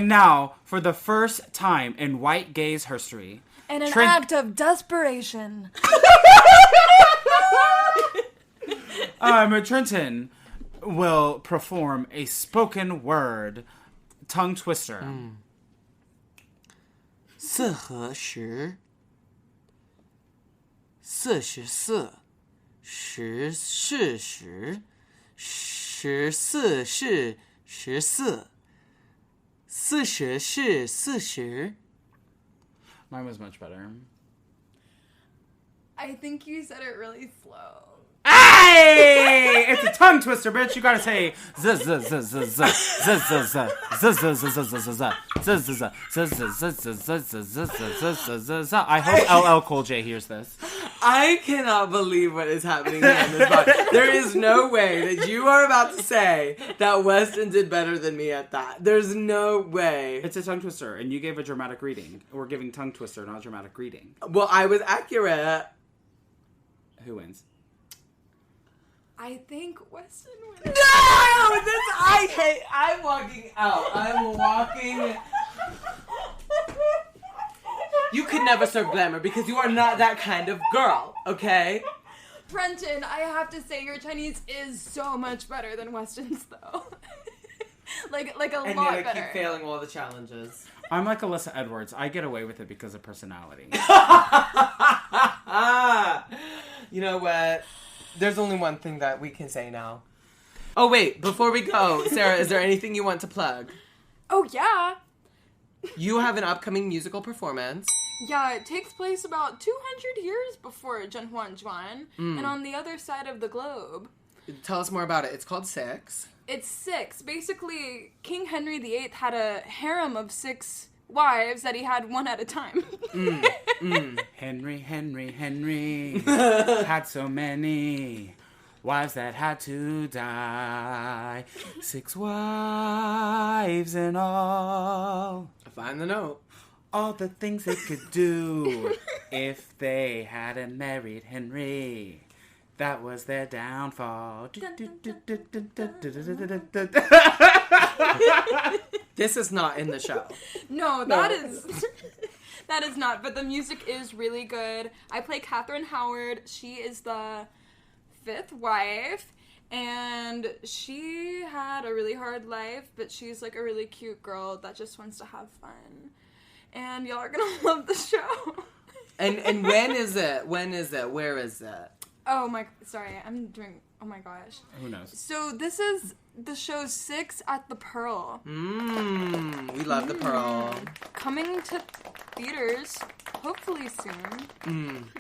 now, for the first time in white gays history... In an act of desperation. Trenton will perform a spoken word tongue twister. 4和10 44 14 10 14是14 40是40 Mine was much better. I think you said it really slow. Hey! It's a tongue twister, bitch. You gotta say z z z z z z z z z z z z. I hope LL Cool J hears this. I cannot believe what is happening here in this podcast. There is no way that you are about to say that Weston did better than me at that. There's no way. It's a tongue twister, and you gave a dramatic reading. We're giving tongue twister, not dramatic reading. Well, I was accurate. Who wins? I think Weston wins. No! I'm walking out. I'm walking. You could never serve glamour because you are not that kind of girl, okay? Trenton, I have to say your Chinese is so much better than Weston's, though. like a and lot yet I better. keep failing all the challenges. I'm like Alyssa Edwards. I get away with it because of personality. You know what? There's only one thing that we can say now. Oh, wait. Before we go, Sarah, is there anything you want to plug? Oh, yeah. You have an upcoming musical performance. Yeah, it takes place about 200 years before Zhen Huan and on the other side of the globe. Tell us more about it. It's called Six. It's 6. Basically, King Henry VIII had a harem of 6 wives that he had one at a time. Henry had so many wives that had to die. 6 wives in all. Find the note. All the things they could do if they hadn't married Henry. That was their downfall. This is not in the show. No, that is not. But the music is really good. I play Catherine Howard. She is the 5th wife. And she had a really hard life, but she's like a really cute girl that just wants to have fun. And y'all are gonna love the show. And when is it? When is it? Where is it? Oh my gosh. Who knows? So this is the show 6 at the Pearl. We love the Pearl. Coming to theaters, hopefully soon.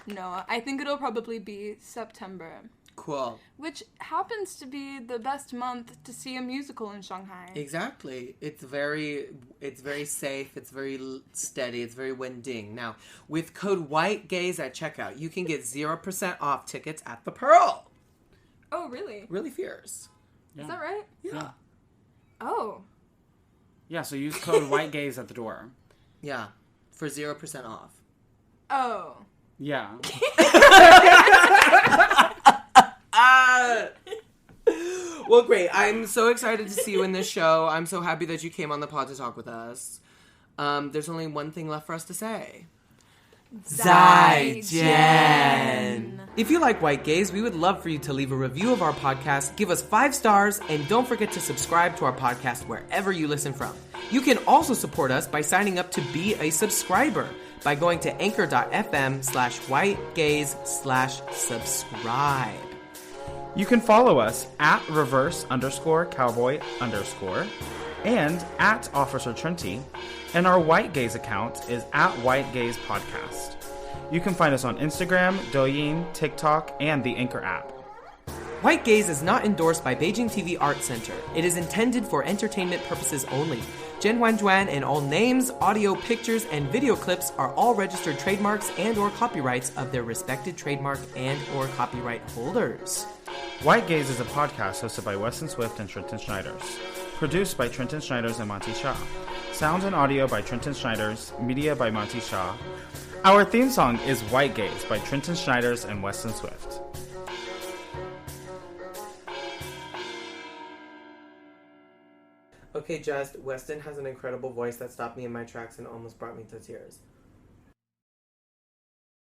No, I think it'll probably be September. Cool. Which happens to be the best month to see a musical in Shanghai. Exactly. It's very safe. It's very steady. It's very Wending. Now, with code WHITEGAYS at checkout, you can get 0% off tickets at the Pearl. Oh, really? Really fierce. Yeah. Is that right? Yeah. Oh. Yeah, so use code WHITEGAYS at the door. Yeah. For 0% off. Oh. Yeah. Well, great. I'm so excited to see you in this show. I'm so happy that you came on the pod to talk with us. There's only one thing left for us to say. Zaijian. If you like White Gays, we would love for you to leave a review of our podcast, give us 5 stars, and don't forget to subscribe to our podcast wherever you listen from. You can also support us by signing up to be a subscriber by going to anchor.fm/whitegays/subscribe. You can follow us at @reverse_cowboy_ and at Officer Trenty, and our White Gays account is at White Gays Podcast. You can find us on Instagram, Douyin, TikTok, and the Anchor app. White Gays is not endorsed by Beijing TV Art Center. It is intended for entertainment purposes only. Zhen Huan and all names, audio, pictures, and video clips are all registered trademarks and or copyrights of their respected trademark and or copyright holders. White Gays is a podcast hosted by Weston Swift and Trenton Schneiders. Produced by Trenton Schneiders and Monty Shaw. Sound and audio by Trenton Schneiders. Media by Monty Shaw. Our theme song is White Gays by Trenton Schneiders and Weston Swift. Okay, Weston has an incredible voice that stopped me in my tracks and almost brought me to tears.